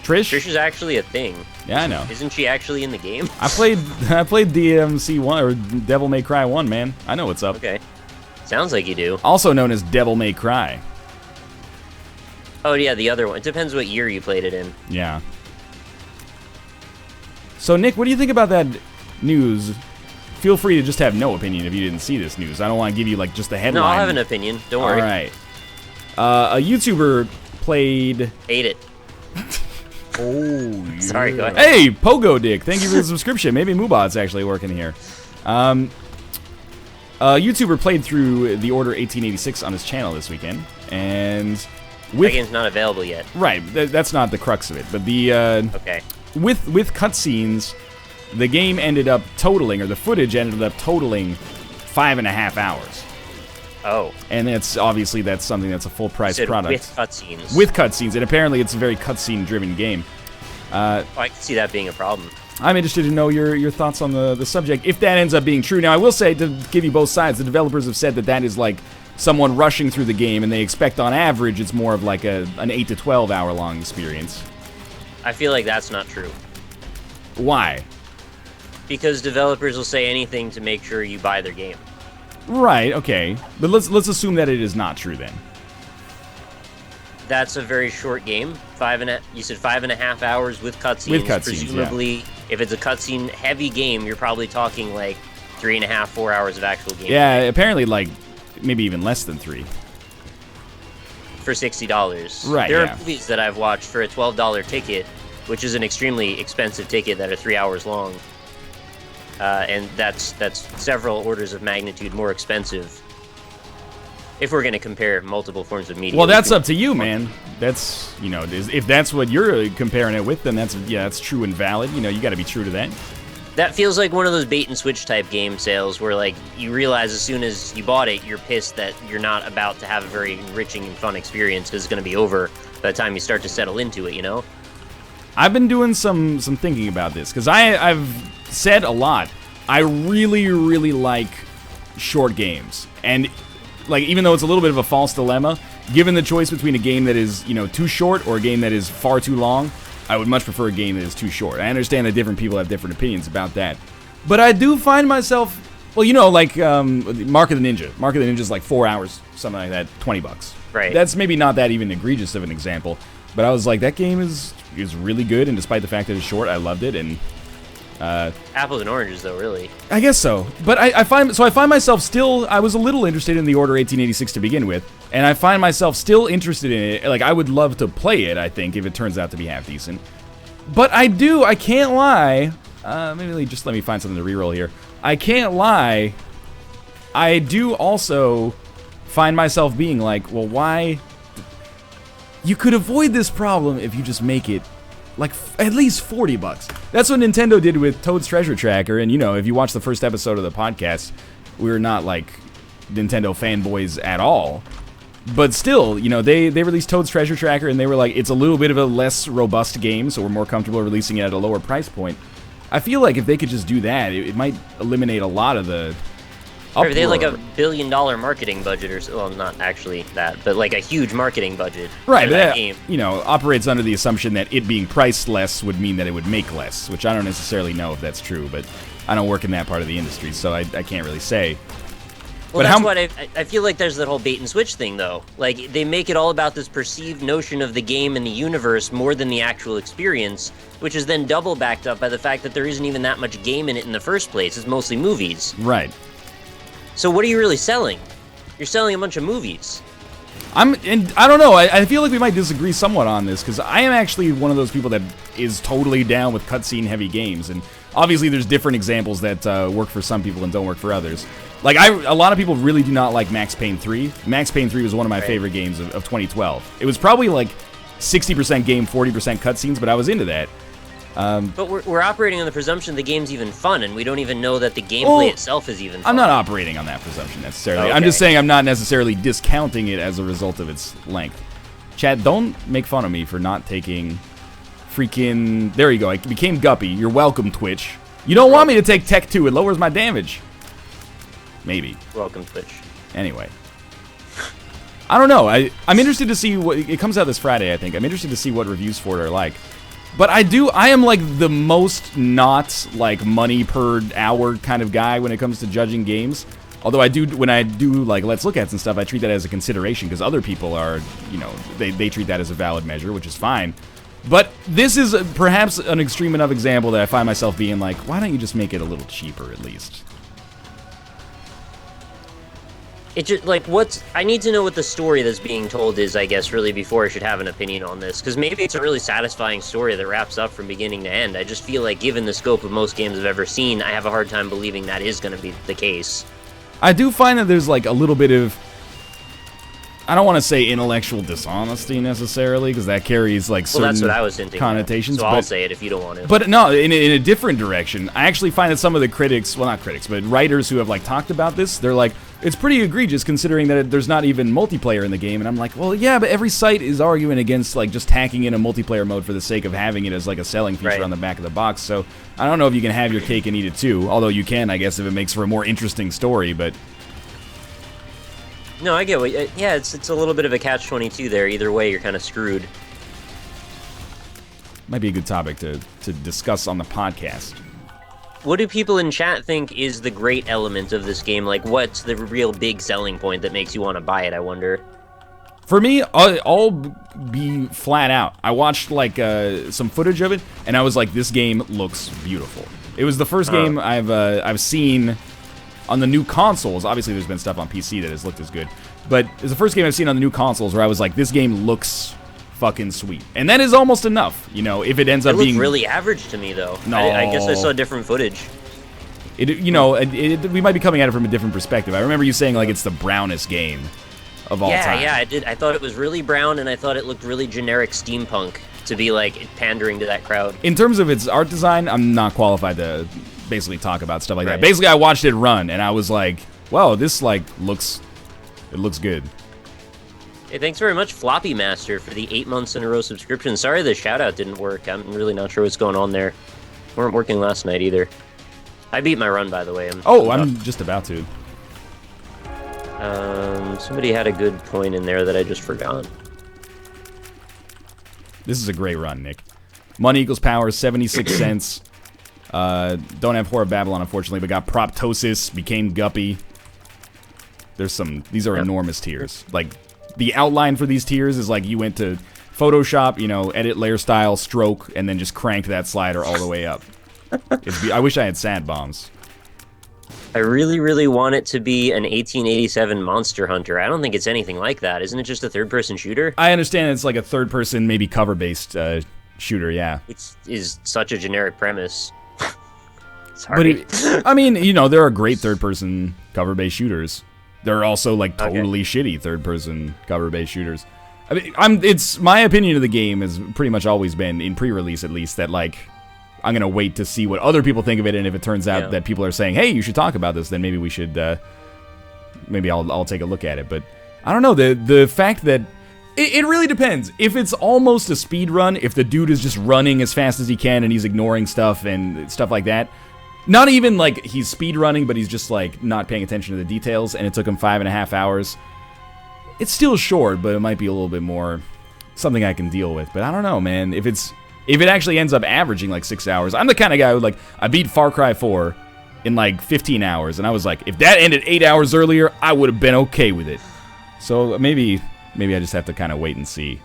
Trish? Trish is actually a thing. Yeah, I know. Isn't she actually in the game? I played DMC1 or Devil May Cry 1, man. I know what's up. Okay. Sounds like you do. Also known as Devil May Cry. Oh, yeah, the other one. It depends what year you played it in. Yeah. So, Nick, what do you think about that news? Feel free to just have no opinion if you didn't see this news. I don't want to give you, like, just a headline. No, I'll have an opinion. Don't worry. All right. A YouTuber played... Ate it. Oh, yeah. Sorry, go ahead. Hey, Pogo Dick, thank you for the subscription. Maybe Moobot's actually working here. A YouTuber played through The Order 1886 on his channel this weekend, and... That game's not available yet. Right, that's not the crux of it, but the... okay. With cutscenes, the game ended up totaling, or the footage ended up totaling 5.5 hours. Oh. And that's obviously something that's a full price product. With cutscenes. With cutscenes, and apparently it's a very cutscene driven game. I can see that being a problem. I'm interested to know your thoughts on the subject, if that ends up being true. Now, I will say, to give you both sides, the developers have said that is like someone rushing through the game, and they expect on average it's more of like an 8 to 12 hour long experience. I feel like that's not true. Why? Because developers will say anything to make sure you buy their game. Right, okay. But let's assume that it is not true then. That's a very short game. You said 5.5 hours with cutscenes. With cutscenes, presumably, yeah. If it's a cutscene heavy game, you're probably talking like 3.5, 4 hours of actual game. Yeah, apparently like maybe even less than 3. For $60. Right, There yeah. are movies that I've watched for a $12 ticket, which is an extremely expensive ticket that are 3 hours long. And that's several orders of magnitude more expensive. If we're going to compare multiple forms of media. Well, that's up to you, man. That's, if that's what you're comparing it with, then that's true and valid. You got to be true to that. That feels like one of those bait and switch type game sales where, like, you realize as soon as you bought it, you're pissed that you're not about to have a very enriching and fun experience because it's going to be over by the time you start to settle into it, I've been doing some thinking about this because I've said a lot. I really, really like short games, and like even though it's a little bit of a false dilemma, given the choice between a game that is too short or a game that is far too long, I would much prefer a game that is too short. I understand that different people have different opinions about that, but I do find myself, like Mark of the Ninja. Mark of the Ninja is like 4 hours, something like that, $20. Right. That's maybe not that even egregious of an example, but I was like, that game is really good, and despite the fact that it's short, I loved it. And apples and oranges, though, really. I guess so. But I find myself still, I was a little interested in The Order 1886 to begin with, and I find myself still interested in it. Like, I would love to play it, I think, if it turns out to be half decent. But I can't lie. Maybe just let me find something to reroll here. I can't lie. I do also find myself being like, well, why? You could avoid this problem if you just make it like at least $40. That's what Nintendo did with Toad's Treasure Tracker, and if you watch the first episode of the podcast, we're not like Nintendo fanboys at all. But still, they released Toad's Treasure Tracker, and they were like, it's a little bit of a less robust game, so we're more comfortable releasing it at a lower price point. I feel like if they could just do that, it might eliminate a lot of the uproar. They had like a $1 billion marketing budget, or well, not actually that, but like a huge marketing budget. Right, for but that game. Operates under the assumption that it being priced less would mean that it would make less, which I don't necessarily know if that's true, but I don't work in that part of the industry, so I can't really say. Well, that's what I feel like there's that whole bait and switch thing, though. Like, they make it all about this perceived notion of the game and the universe more than the actual experience, which is then double backed up by the fact that there isn't even that much game in it in the first place. It's mostly movies. Right. So what are you really selling? You're selling a bunch of movies. And I don't know, I feel like we might disagree somewhat on this, because I am actually one of those people that is totally down with cutscene-heavy games, and obviously there's different examples that work for some people and don't work for others. Like, a lot of people really do not like Max Payne 3. Max Payne 3 was one of my favorite games of 2012. It was probably like 60% game, 40% cutscenes, but I was into that. But we're operating on the presumption the game's even fun, and we don't even know that the gameplay itself is even fun. I'm not operating on that presumption necessarily. Okay. I'm just saying I'm not necessarily discounting it as a result of its length. Chat, don't make fun of me for not taking freaking... There you go, I became Guppy. You're welcome, Twitch. You don't want me to take Tech 2, it lowers my damage. Maybe. Welcome, Twitch. Anyway. I don't know, I'm interested to see what... It comes out this Friday, I think. I'm interested to see what reviews for it are like. But I am like the most not like money per hour kind of guy when it comes to judging games. Although when I do like Let's Look Ats and stuff, I treat that as a consideration because other people are, you know, they treat that as a valid measure, which is fine. But this is perhaps an extreme enough example that I find myself being like, why don't you just make it a little cheaper at least? It just, like, I need to know what the story that's being told is, I guess, really, before I should have an opinion on this. Because maybe it's a really satisfying story that wraps up from beginning to end. I just feel like, given the scope of most games I've ever seen, I have a hard time believing that is going to be the case. I do find that there's, like, a little bit of... I don't want to say intellectual dishonesty, necessarily, because that carries, like, certain that's what I was hinting connotations. So I'll say it if you don't want to. But no, in a different direction. I actually find that some of the critics... Well, not critics, but writers who have, like, talked about this, they're like... It's pretty egregious considering that there's not even multiplayer in the game, and I'm like, well, yeah, but every site is arguing against, like, just tacking in a multiplayer mode for the sake of having it as, like, a selling feature on the back of the box, so I don't know if you can have your cake and eat it too, although you can, I guess, if it makes for a more interesting story, but... No, I get what... Yeah, it's a little bit of a catch-22 there. Either way, you're kind of screwed. Might be a good topic to discuss on the podcast. What do people in chat think is the great element of this game? Like, what's the real big selling point that makes you want to buy it, I wonder? For me, I'll be flat out. I watched, like, some footage of it, and I was like, this game looks beautiful. It was the first game I've seen on the new consoles. Obviously, there's been stuff on PC that has looked as good. But it's the first game I've seen on the new consoles where I was like, this game looks fucking sweet. And that is almost enough, you know, if it ends up being... It looked really average to me, though. No. I guess I saw different footage. You know, we might be coming at it from a different perspective. I remember you saying, like, it's the brownest game of all time. Yeah, I did. I thought it was really brown, and I thought it looked really generic steampunk to be, like, pandering to that crowd. In terms of its art design, I'm not qualified to basically talk about stuff like that. Basically, I watched it run, and I was like, wow, this, like, looks good. Hey, thanks very much, Floppy Master, for the 8 months in a row subscription. Sorry the shout-out didn't work. I'm really not sure what's going on there. Weren't working last night, either. I beat my run, by the way. I'm just about to. Somebody had a good point in there that I just forgot. This is a great run, Nick. Money equals power, 76 cents. Don't have Horror Babylon, unfortunately, but got Proptosis, became Guppy. These are enormous tiers. Like, the outline for these tiers is like you went to Photoshop, you know, edit layer style, stroke, and then just cranked that slider all the way up. I wish I had sad bombs. I really, really want it to be an 1887 Monster Hunter. I don't think it's anything like that. Isn't it just a third-person shooter? I understand it's like a third-person, maybe cover-based shooter, yeah. Which is such a generic premise. Sorry. But I mean, you know, there are great third-person cover-based shooters. There are also, like, totally shitty third-person cover-based shooters. I mean, it's my opinion of the game has pretty much always been, in pre-release at least, that, like, I'm going to wait to see what other people think of it, and if it turns out that people are saying, hey, you should talk about this, then maybe we should, maybe I'll take a look at it. But, I don't know, the fact that, it really depends. If it's almost a speed run, if the dude is just running as fast as he can and he's ignoring stuff and stuff like that, not even, like, he's speed running, but he's just, like, not paying attention to the details, and it took him 5.5 hours. It's still short, but it might be a little bit more something I can deal with. But I don't know, man. If it actually ends up averaging, like, 6 hours, I'm the kind of guy who, like, I beat Far Cry 4, in like 15 hours. And I was like, if that ended 8 hours earlier, I would have been okay with it. So maybe I just have to kind of wait and see.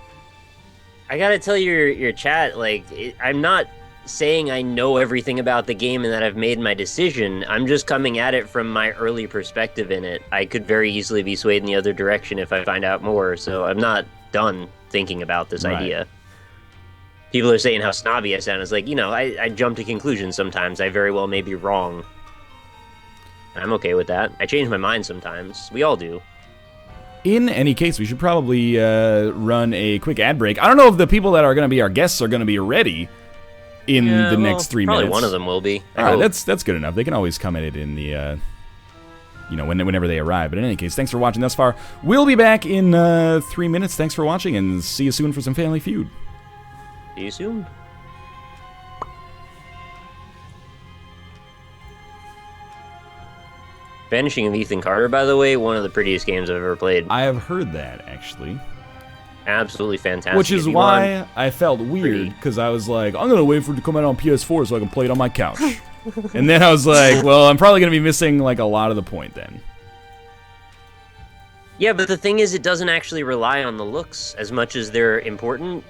I gotta tell your chat, like, I'm not saying I know everything about the game and that I've made my decision. I'm just coming at it from my early perspective in it. I could very easily be swayed in the other direction if I find out more, so I'm not done thinking about this idea. People are saying how snobby I sound. It's like, I jump to conclusions sometimes. I very well may be wrong. I'm okay with that. I change my mind sometimes. We all do. In any case, we should probably run a quick ad break. I don't know if the people that are going to be our guests are going to be ready in the next 3 minutes. Probably one of them will be. All right, that's good enough. They can always come at it in the, whenever they arrive. But in any case, thanks for watching thus far. We'll be back in 3 minutes. Thanks for watching, and see you soon for some Family Feud. See you soon. Vanishing of Ethan Carter, by the way, one of the prettiest games I've ever played. I have heard that, actually. Absolutely fantastic. Which is why I felt weird, because I was like, I'm going to wait for it to come out on PS4 so I can play it on my couch. And then I was like, well, I'm probably going to be missing like a lot of the point then. Yeah, but the thing is, it doesn't actually rely on the looks as much as they're important.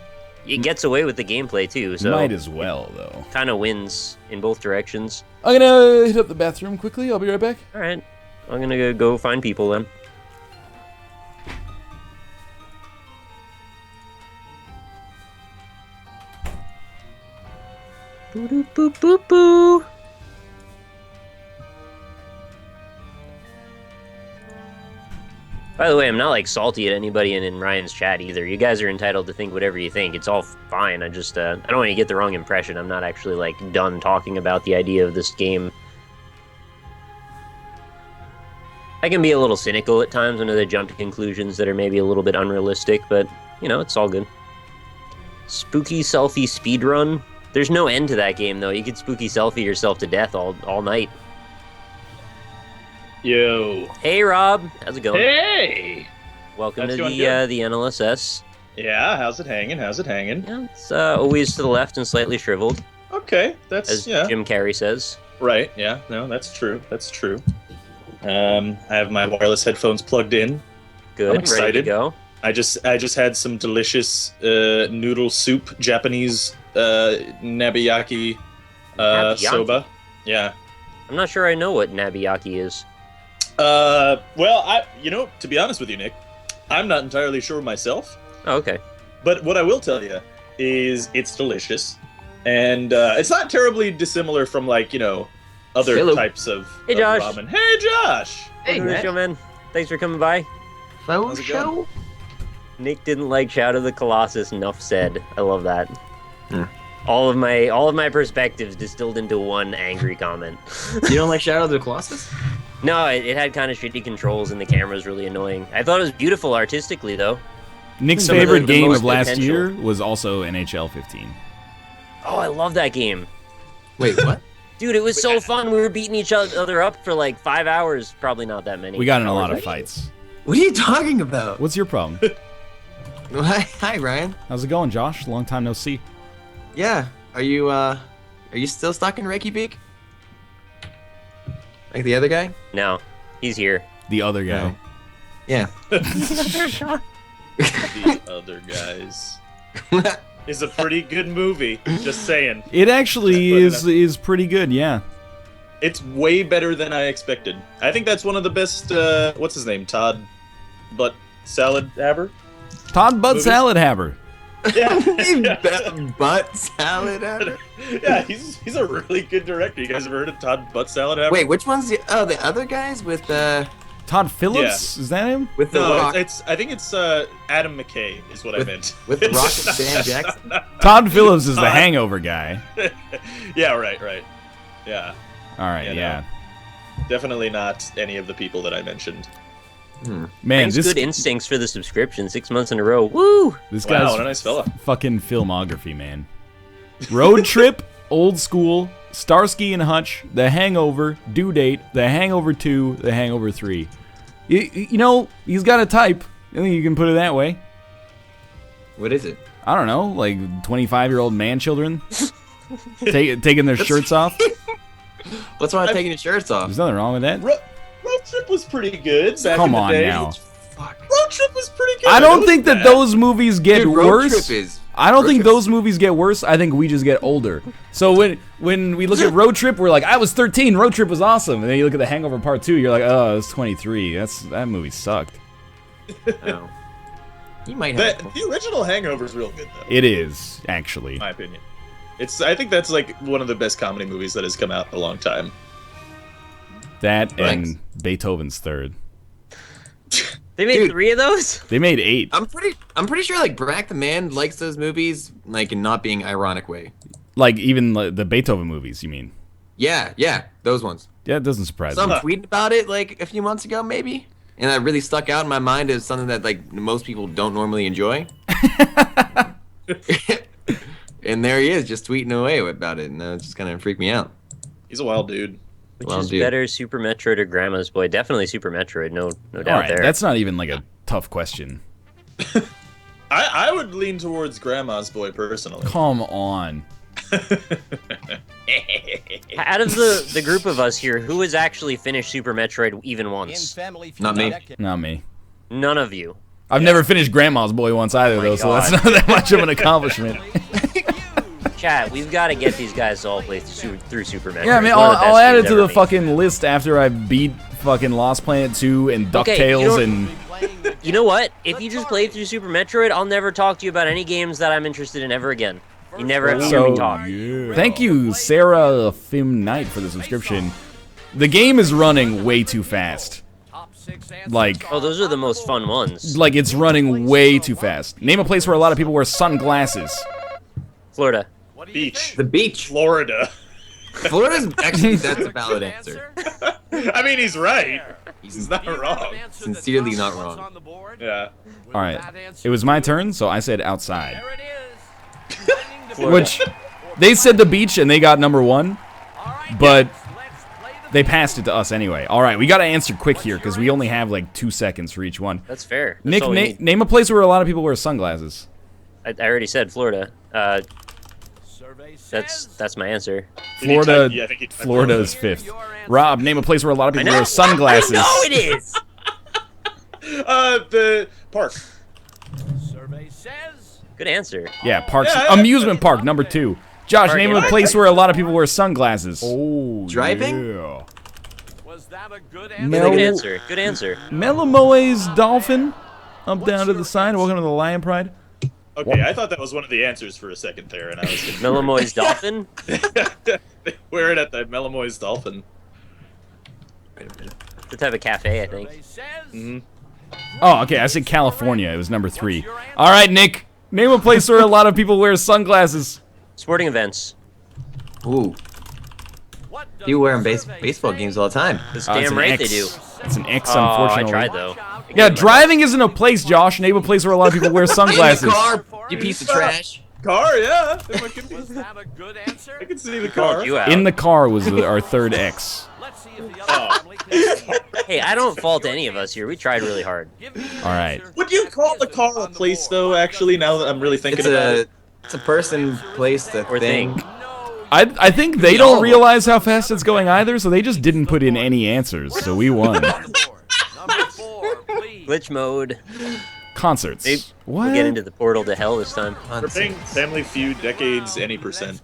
It gets away with the gameplay, too. So might as well, though. Kind of wins in both directions. I'm going to hit up the bathroom quickly. I'll be right back. All right. I'm going to go find people then. Boo doo boo boo boo. By the way, I'm not like salty at anybody in Ryan's chat either. You guys are entitled to think whatever you think. It's all fine. I just I don't want you to get the wrong impression. I'm not actually like done talking about the idea of this game. I can be a little cynical at times when they jump to conclusions that are maybe a little bit unrealistic, but it's all good. Spooky selfie speedrun. There's no end to that game though. You could spooky selfie yourself to death all night. Yo. Hey Rob, how's it going? Hey. Welcome to the NLSS. Yeah, how's it hanging? How's it hanging? Yeah, it's always to the left and slightly shriveled. Okay, that's as Jim Carrey says. Right. Yeah. No, that's true. That's true. I have my wireless headphones plugged in. Good. I'm excited. Ready to go. I just had some delicious noodle soup, Japanese nabiyaki soba. Yeah. I'm not sure I know what nabiyaki is. Well, to be honest with you, Nick, I'm not entirely sure myself. Oh, okay. But what I will tell you is it's delicious, and it's not terribly dissimilar from other types of Josh. Ramen. Hey, Josh. Hey, man. Thanks for coming by. How's it going? Nick didn't like Shadow of the Colossus. Enough said. I love that. All of my perspectives distilled into one angry comment. You don't like Shadow of the Colossus? No, it had kind of shitty controls and the camera was really annoying. I thought it was beautiful artistically, though. Nick's favorite game of last year was also NHL 15. Oh, I love that game. Wait, what? Dude, it was so fun. We were beating each other up for like 5 hours. Probably not that many. We got in a lot of fights. What are you talking about? What's your problem? Hi, Ryan. How's it going, Josh? Long time no see. Yeah. Are you still stuck in Reiki Peak? Like the other guy? No, he's here. The other guy. Oh. Yeah. The Other Guys is a pretty good movie. Just saying. It actually is pretty good. Yeah. It's way better than I expected. I think that's one of the best. What's his name? Todd Butt Salad Haber. Todd Butt Salad Haber. Yeah. Butt Salad Haber. Yeah, he's a really good director. You guys ever heard of Todd Butt Salad Haber? Wait, which one's the other guys with Todd Phillips? Yeah. Is that him? With the rock? I think it's Adam McKay is what I meant. With the Rock and Sam Jackson. Todd Phillips is the Hangover guy. Yeah, right. Yeah. All right, yeah. No, definitely not any of the people that I mentioned. Man, this good instincts for the subscription. 6 months in a row. Woo! This guy's what a nice fella. Fucking filmography, man. Road Trip, Old School, Starsky and Hutch, The Hangover, Due Date, The Hangover 2, The Hangover 3. You know, he's got a type. I think you can put it that way. What is it? I don't know, like 25-year-old man children taking their shirts off. What's wrong with taking your shirts off? There's nothing wrong with that. Road Trip was pretty good. Back Come in the on day. now. Road Trip was pretty good. I It don't was think that bad. those movies get Dude, Road worse. Trip is- I don't Road think Trip's- those movies get worse. I think we just get older. So when we look at Road Trip, we're like, I was 13. Road Trip was awesome. And then you look at The Hangover Part 2, you're like, oh, I was 23. That movie sucked. No. You might have. The original Hangover's real good though. It is, actually. In my opinion. I think that's like one of the best comedy movies that has come out in a long time. That Thanks. and Beethoven's Third. They made Dude. 3 of those? They made 8. I'm pretty sure like Brack the man likes those movies like in not being ironic way. Like, even the Beethoven movies, you mean? Yeah, those ones. Yeah, it doesn't surprise Some me. tweeted about it like a few months ago, maybe, and that really stuck out in my mind as something that like most people don't normally enjoy. And there he is, just tweeting away about it, and it just kind of freaked me out. He's a wild dude. Which Well, is dude. better, Super Metroid or Grandma's Boy? Definitely Super Metroid, no doubt All right, there. that's not even like a tough question. I would lean towards Grandma's Boy personally. Come on. Out of the group of us here, who has actually finished Super Metroid even once? Not me. Not me. None of you. I've never finished Grandma's Boy once either, though, so that's God. not that much of an accomplishment. Chat, we've got to get these guys to all play through Super Metroid. Yeah, I mean, One of the I'll best add it games to ever the made. fucking list after I beat fucking Lost Planet 2 and Okay, you DuckTales know- and... You know what? If you just played through Super Metroid, I'll never talk to you about any games that I'm interested in ever again. You never have to hear me talk. Thank you, Sarah Fim Knight, for the subscription. The game is running way too fast. Like, Oh, those are the most fun ones. it's running way too fast. Name a place where a lot of people wear sunglasses. Florida. Beach. The beach. Florida. Florida's actually that's a valid answer. I mean, he's right. He's not wrong. Sincerely not wrong. Yeah. All right, it was my turn, so I said outside. Florida. Which, they said the beach and they got number 1, but they passed it to us anyway. All right, we got to answer quick here because we only have like 2 seconds for each one. That's fair. That's Nick, all we need. name a place where a lot of people wear sunglasses. I already said Florida. That's my answer. Florida, Yeah, I think he typed Florida is 5th. Rob, name a place where a lot of people wear I sunglasses. know it is. The park. Good answer. Yeah, parks. Yeah, Amusement park, number 2. Josh, Park, name yeah. a place where a lot of people wear sunglasses. Oh, Driving? yeah. Good Mel- answer. Good answer. Melamoe's dolphin. Up down to the side. Welcome to the Lion Pride. Okay, I thought that was one of the answers for a second there, and I was Millamoy's Dolphin. They wear it at the Melamoy's Dolphin. The type of cafe, I think. Mm-hmm. Oh, okay. I said California. It was number 3. All right, Nick. Name a place where a lot of people wear sunglasses. Sporting events. Ooh. People wearing baseball games all the time. That's It's damn an right X. they do. It's an X, Oh, I unfortunately. tried though. Yeah, driving isn't a place, Josh. Name a place where a lot of people wear In sunglasses. the car, you piece of trash. Car, yeah. I can see the car. Called you out. In the car was our 3rd X. Oh. Hey, I don't fault any of us here. We tried really hard. All right. Would you call the car a place, though, actually, now that I'm really thinking about it? It's a person, place, a Or thing. thing. I think they don't realize how fast it's going either, so they just didn't put in any answers, so we won. Glitch mode. Concerts. Maybe What? We'll get into the portal to hell this time. We're playing Family Feud decades, any percent.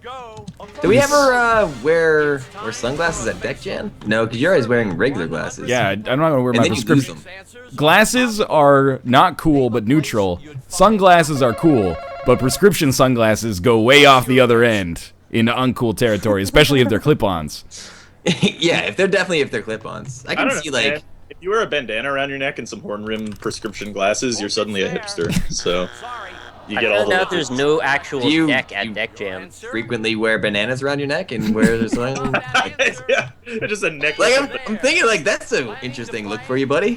Do we ever wear sunglasses at Deck Jam? No, because you're always wearing regular glasses. Yeah, I'm not going to wear And my then you lose prescription. them. Glasses are not cool, but neutral. Sunglasses are cool, but prescription sunglasses go way off the other end into uncool territory, especially if they're clip-ons. Yeah, if they're clip-ons. I can don't see know, like man. If you wear a bandana around your neck and some horn-rimmed prescription glasses, you're suddenly a hipster. So you I get all found the. out there's no actual Do you- deck at you- Deck Jam. frequently wear bananas around your neck and wear something. Yeah, just a necklace. Like I'm thinking like that's an interesting look for you, buddy.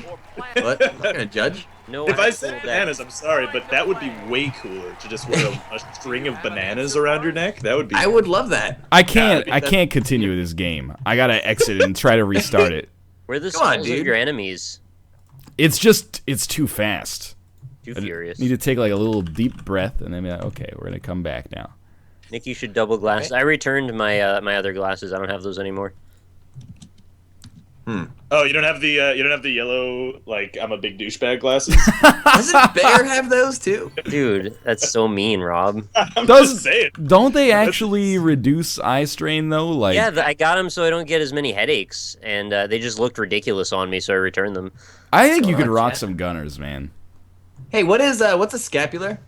What? I'm not gonna judge. No If I actual said deck. bananas, I'm sorry, but that would be way cooler to just wear a string of bananas around your neck. That would be. I would love that. I can't continue this game. I gotta exit and try to restart it. Where are the Come on, souls of dude. your enemies? It's too fast. Too I furious. need to take like a little deep breath and then be like, okay, we're gonna come back now. Nick, you should double glass. I returned my my other glasses. I don't have those anymore. Oh, you don't have the yellow, like, I'm a big douchebag glasses? Doesn't Bear have those too? Dude, that's so mean, Rob. I'm just saying. Don't they actually reduce eye strain though? Like, Yeah, I got them so I don't get as many headaches, and they just looked ridiculous on me, so I returned them. I think you could rock some Gunners, man. Hey, what's a scapular?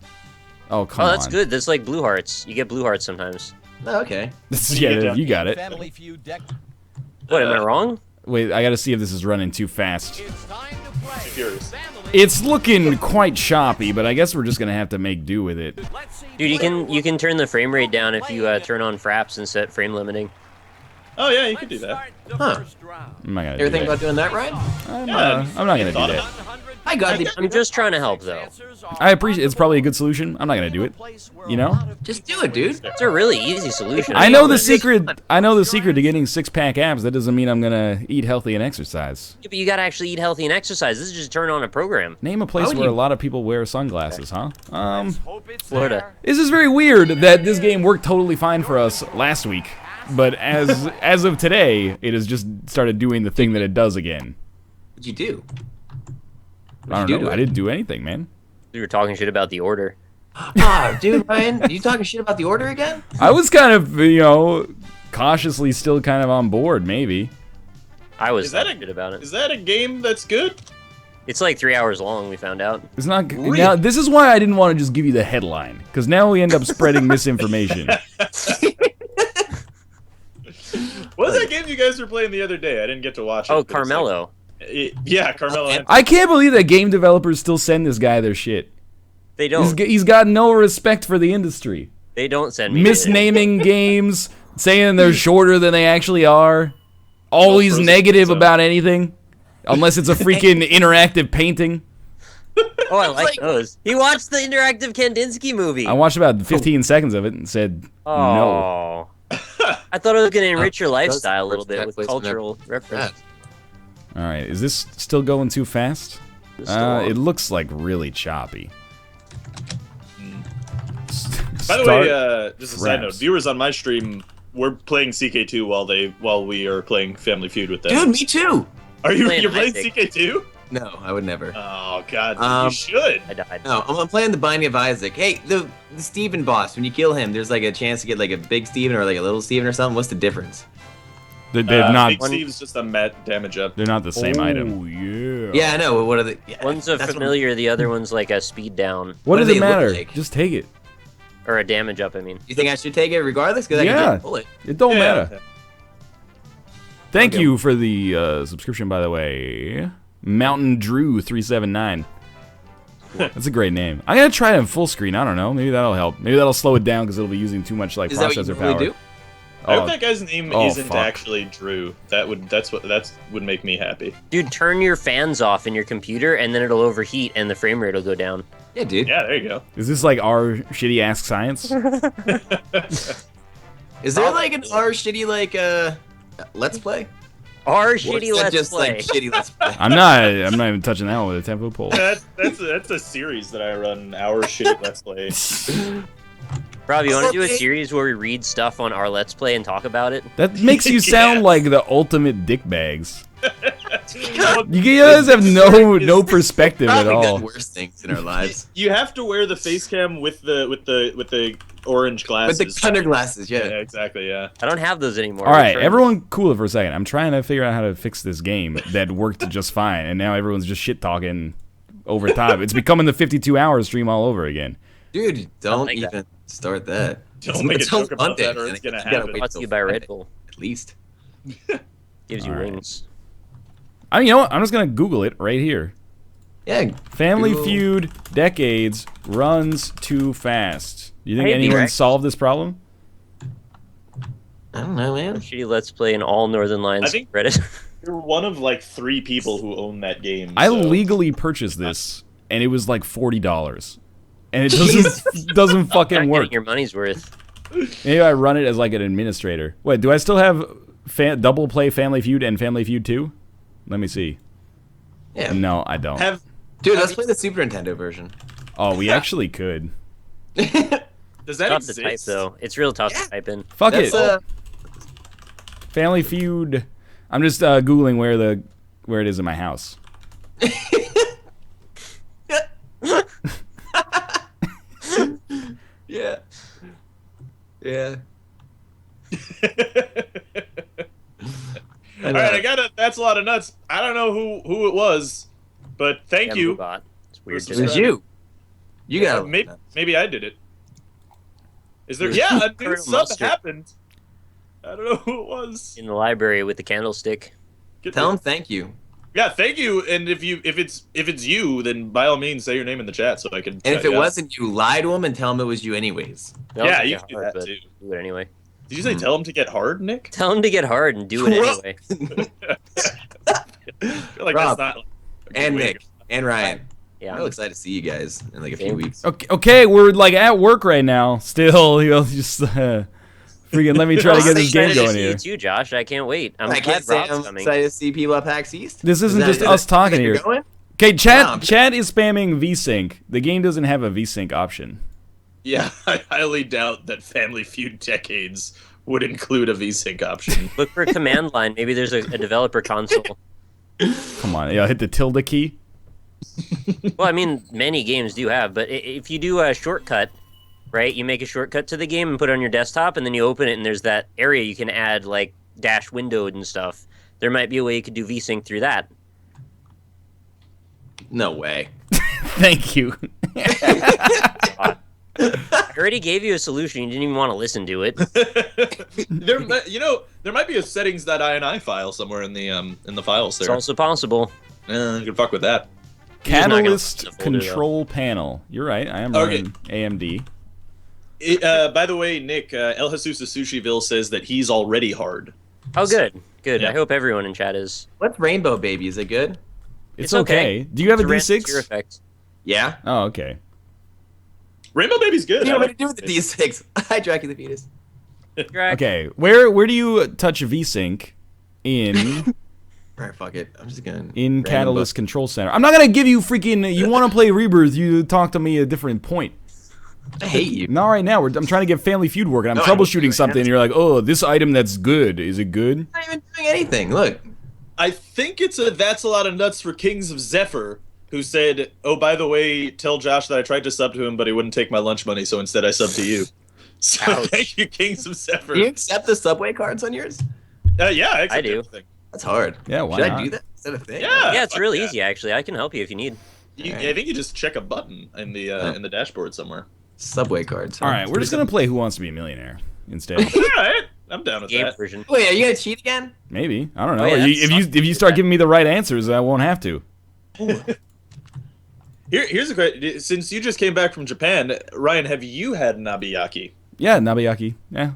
Oh, come on. Oh, that's good. That's like blue hearts. You get blue hearts sometimes. Oh, okay. Yeah, you got it. Family Feud deck. What, am I wrong? Wait, I gotta see if this is running too fast. It's time to play. Furious. It's looking quite choppy, but I guess we're just gonna have to make do with it. Dude, you can turn the frame rate down if you turn on fraps and set frame limiting. Oh yeah, you could do that. Huh. I'm not gonna Ever do think that. about doing that, Ryan? I'm not gonna do that. I got the. I'm just trying to help, though. I appreciate it's probably a good solution. I'm not gonna do it. You know? Just do it, dude. It's a really easy solution. I know the secret. I know the secret to getting six-pack abs. That doesn't mean I'm gonna eat healthy and exercise. Yeah, but you gotta actually eat healthy and exercise. This is just turn on a program. Name a place where a lot of people wear sunglasses, huh? Florida. This is very weird that this game worked totally fine for us last week, but as of today, it has just started doing the thing that it does again. What'd you do? I don't know. I didn't do anything, man. You were talking shit about the order. Ah, dude, Ryan, you talking shit about the order again? I was kind of, cautiously still kind of on board, maybe. I was Is that talking shit about it. Is that a game that's good? It's like 3 hours long, we found out. It's not. Now, this is why I didn't want to just give you the headline, because now we end up spreading misinformation. What was that game you guys were playing the other day? I didn't get to watch it. Oh, but it's like- Carmelo. Yeah, Carmelo. I can't believe that game developers still send this guy their shit. They don't. He's got no respect for the industry. They don't send me. Misnaming games, saying they're shorter than they actually are. Always Frozen negative pizza. about anything, unless it's a freaking interactive painting. Oh, I like those. He watched the interactive Kandinsky movie. I watched about 15 seconds of it and said no. Oh. I thought it was going to enrich your lifestyle a little bit with Place cultural reference. All right, is this still going too fast? Still It looks like really choppy. By the way, just a side note, fraps. viewers on my stream, we're playing CK2 while we are playing Family Feud with them. Dude, me too. Are you Playing you're playing Isaac. CK2? No, I would never. Oh god, you Um, should. I died. No, I'm playing the Binding of Isaac. Hey, the Steven boss, when you kill him, there's like a chance to get like a big Steven or like a little Steven or something. What's the difference? They're not. Big Steve's just a met damage up. They're not the same item. Yeah. Yeah, I know. What are the? Yeah, One's a that's what- familiar, the other one's like a speed down. What do does they it look matter? like? Just take it. Or a damage up, I mean. You think I should take it regardless? Because I Yeah. can just pull it. It don't Yeah. matter. Thank Okay. you for the subscription, by the way. Mountain Drew 379. That's a great name. I'm gonna try it in full screen. I don't know. Maybe that'll help. Maybe that'll slow it down because it'll be using too much like Is that what you processor really power. do? I hope Oh, that guy's name Oh, isn't fuck. actually Drew. That would make me happy. Dude, turn your fans off in your computer and then it'll overheat and the frame rate will go down. Yeah, dude. Yeah, there you go. is this like our shitty Ask Science? Is there like an R shitty like Let's Play? Our Or shitty is that Let's just Play. like shitty Let's Play? I'm not even touching that one with a 10-foot pole. That's a series that I run. Our shitty Let's Play. Rob, you want to do a Okay. series where we read stuff on our Let's Play and talk about it? That makes you sound Yes. like the ultimate dickbags. You guys have no perspective at Probably all. done worse things in our lives. You have to wear the face cam with the orange glasses. With the thunder glasses, Yeah, yeah. exactly. Yeah. I don't have those anymore. All right, Sure. everyone, cool it for a second. I'm trying to figure out how to fix this game that worked just fine, and now everyone's just shit talking over top. It's becoming the 52-hour stream all over again. Dude, don't like that. even start that. Don't make a It's on joke about Monday, that or and it's gonna you gotta happen. wait Brought to till you by Red Friday, Bull. At least. Gives you All right. wings. You know what? I'm just gonna Google it right here. Yeah. Family Google. Feud decades runs too fast. You think Hey, anyone Rex. solved this problem? I don't know, man. Shitty Let's Play in all Northernlion I think- Reddit. You're one of like 3 people who own that game. I so- legally purchased this, and it was like $40, and it doesn't Not fucking getting work. your money's worth. Maybe I run it as like an administrator. Wait, do I still have double play Family Feud and Family Feud 2? Let me see. Yeah. No, I don't. Dude, let's play the Super Nintendo version. Oh, we actually could. Does that Tough to type exist? though. It's real tough to type in. Fuck That's it. Family Feud. I'm just Googling where it is in my house. Yeah. Yeah. All right, I got it. That's a lot of nuts. I don't know who it was, but thank you. Bot. It's weird. It was you. You got it. Maybe I did it. Is there? Yeah, a new sub happened. I don't know who it was. In the library with the candlestick. Tell him thank you. Yeah, thank you. And if it's you, then by all means say your name in the chat so I can. And if it wasn't you, lie to him and tell him it was you anyways. Yeah, you can do that too. Do it anyway. Did you say tell him to get hard, Nick? Tell him to get hard and do it anyway. I feel like Rob, that's not. And Nick and Ryan. Yeah. I'm real excited to see you guys in like a few weeks. Okay, we're like at work right now. Still, you'll just freaking let me try to get this game going here. You too, Josh. I can't wait. I can't say I'm excited to see people at PAX East. This isn't just us talking here. Okay, chat is spamming VSync. The game doesn't have a VSync option. Yeah, I highly doubt that Family Feud Decades would include a VSync option. Look for a command line. Maybe there's a developer console. Come on, yeah, hit the tilde key. Well, I mean, many games do have, but if you do a shortcut, right, you make a shortcut to the game and put it on your desktop, and then you open it, and there's that area you can add, like, dash windowed and stuff. There might be a way you could do VSync through that. No way. Thank you. I already gave you a solution. You didn't even want to listen to it. there might be a settings.ini file somewhere in the files there. It's also possible. You can fuck with that. Catalyst control panel. You're right. I am running AMD. By the way, Nick, El Jesus Sushiville says that he's already hard. Oh, good. Good. Yeah. I hope everyone in chat is. What's Rainbow Baby? Is it good? It's okay. Do you have a D6? Effect. Yeah. Oh, okay. Rainbow Baby's good. You know what to do with the D6. Hi, Dracula the Fetus. Okay. Where do you touch VSync in? Alright, fuck it. I'm just gonna... In Catalyst Control Center. I'm not gonna give you freaking... You want to play Rebirth, you talk to me at a different point. I hate you. Not right now. I'm trying to get Family Feud working. I'm troubleshooting something, and you're like, oh, this item that's good. Is it good? I'm not even doing anything. Look. I think that's a lot of nuts for Kings of Zephyr, who said, oh, by the way, tell Josh that I tried to sub to him, but he wouldn't take my lunch money, so instead I subbed to you. So thank you, Kings of Zephyr. Do you accept the subway cards on yours? Yeah, I do. Everything. That's hard. Yeah, why Should not? I do that? Is that a thing? Yeah, it's really easy, actually. I can help you if you need. I think you just check a button in the dashboard somewhere. Subway cards. Huh? All right, we're just gonna play Who Wants to Be a Millionaire instead. All right, I'm down with Game that. version. Wait, are you gonna cheat again? Maybe. I don't know. Oh, yeah, if you start giving me the right answers, I won't have to. Here's a question. Since you just came back from Japan, Ryan, have you had nabiyaki? Yeah, nabiyaki. Yeah.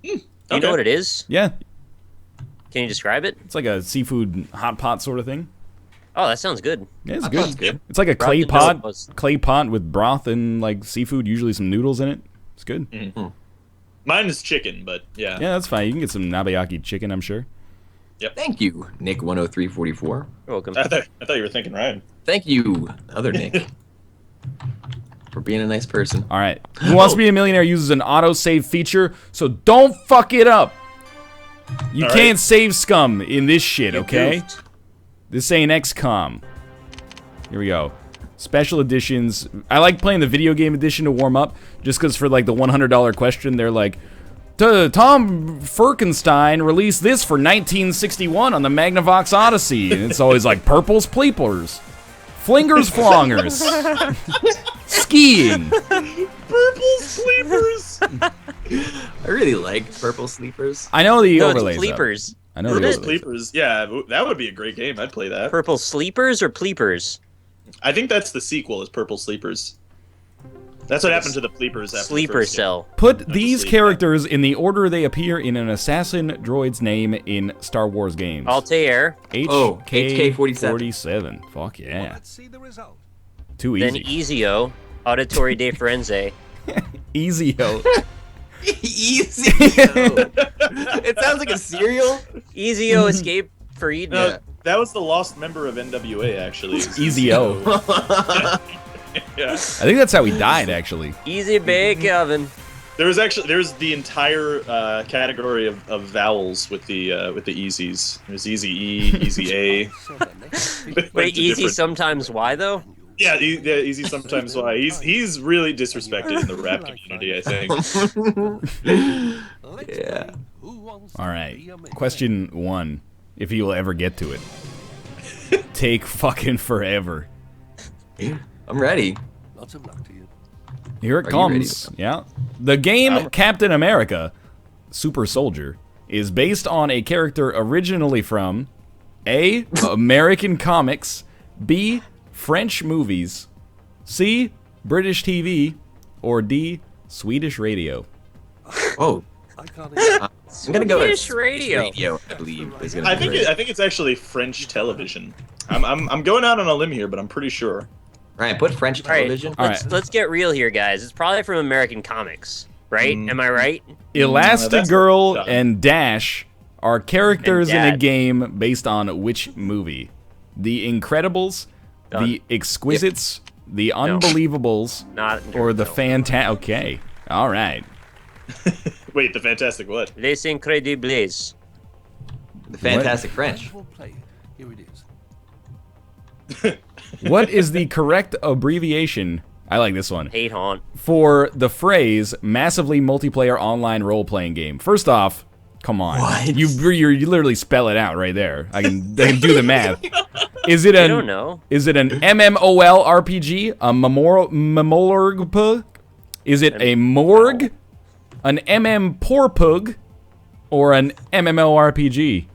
You know what it is? Yeah. Can you describe it? It's like a seafood hot pot sort of thing. Oh, that sounds good. Yeah, it's Hot good. pot's good. It's like a Broth clay and pot, noodles. with broth and like seafood, usually some noodles in it. It's good. Mm-hmm. Mine is chicken, but yeah. Yeah, that's fine. You can get some nabiyaki chicken, I'm sure. Thank you, Nick 10344. You're welcome. I thought you were thinking Ryan. Thank you, other Nick, for being a nice person. All right. Who Wants to Be a Millionaire uses an autosave feature, so don't fuck it up. You All can't right. save scum in this shit, okay? Goofed. This ain't XCOM. Here we go. Special editions. I like playing the video game edition to warm up, just because for like the $100 question, they're like, Tom Firkenstein released this for 1961 on the Magnavox Odyssey. And it's always like purples pleepers, flingers flongers, skiing. Purple sleepers. I really like Purple Sleepers. I know the No, overlays. it's though. Sleepers. I know the Purple overlays. sleepers. Yeah, that would be a great game. I'd play that. Purple Sleepers or Pleepers? I think that's the sequel. Is Purple Sleepers. That's what happened to the Pleepers after the Sleeper first game. Cell. Put these sleep. characters in the order they appear in an assassin droid's name in Star Wars games. Altair, HK-47. Fuck yeah. Let's see the result. Too then easy. Ezio, Auditory de Firenze. Easy-o. Easy. It sounds like a cereal. Ezio Escape for Eden. No, that was the lost member of NWA, actually. Easy-o. Yeah. I think that's how he died, actually. Easy Bake Oven. There's the entire category of vowels with the easies. There's easy E, easy A. Wait, easy sometimes Y though? Yeah, easy sometimes Y. He's really disrespected in the rap community, I think. Yeah. All right. Question 1, if you will ever get to it. Take fucking forever. I'm ready. Lots of luck to you. Here it Are you comes. ready? Yeah. The game Captain America, Super Soldier, is based on a character originally from A, American comics, B, French movies, C, British TV, or D, Swedish radio. Oh, I can't I'm gonna go with British radio. I believe is gonna I be think right. I think it's actually French television. I'm going out on a limb here, but I'm pretty sure. Ryan, put French All right, television. let's get real here, guys. It's probably from American comics, right? Am I right? Elastigirl that's- and Dash are characters And in a Dad. game based on which movie? The Incredibles, the Exquisites, the Unbelievables, Not or the no. Okay. All right. Wait, the Fantastic what? Les Incredibles. The Fantastic French. wonderful play. Here it is. What is the correct abbreviation? I like this one. Hate haunt. For the phrase massively multiplayer online role-playing game. First off, come on. What? You literally spell it out right there. I can do the math. Is it I don't know. Is it an MMOL RPG? A Memorg? Is it a Morg? An MMPorpug? Or an MMORPG?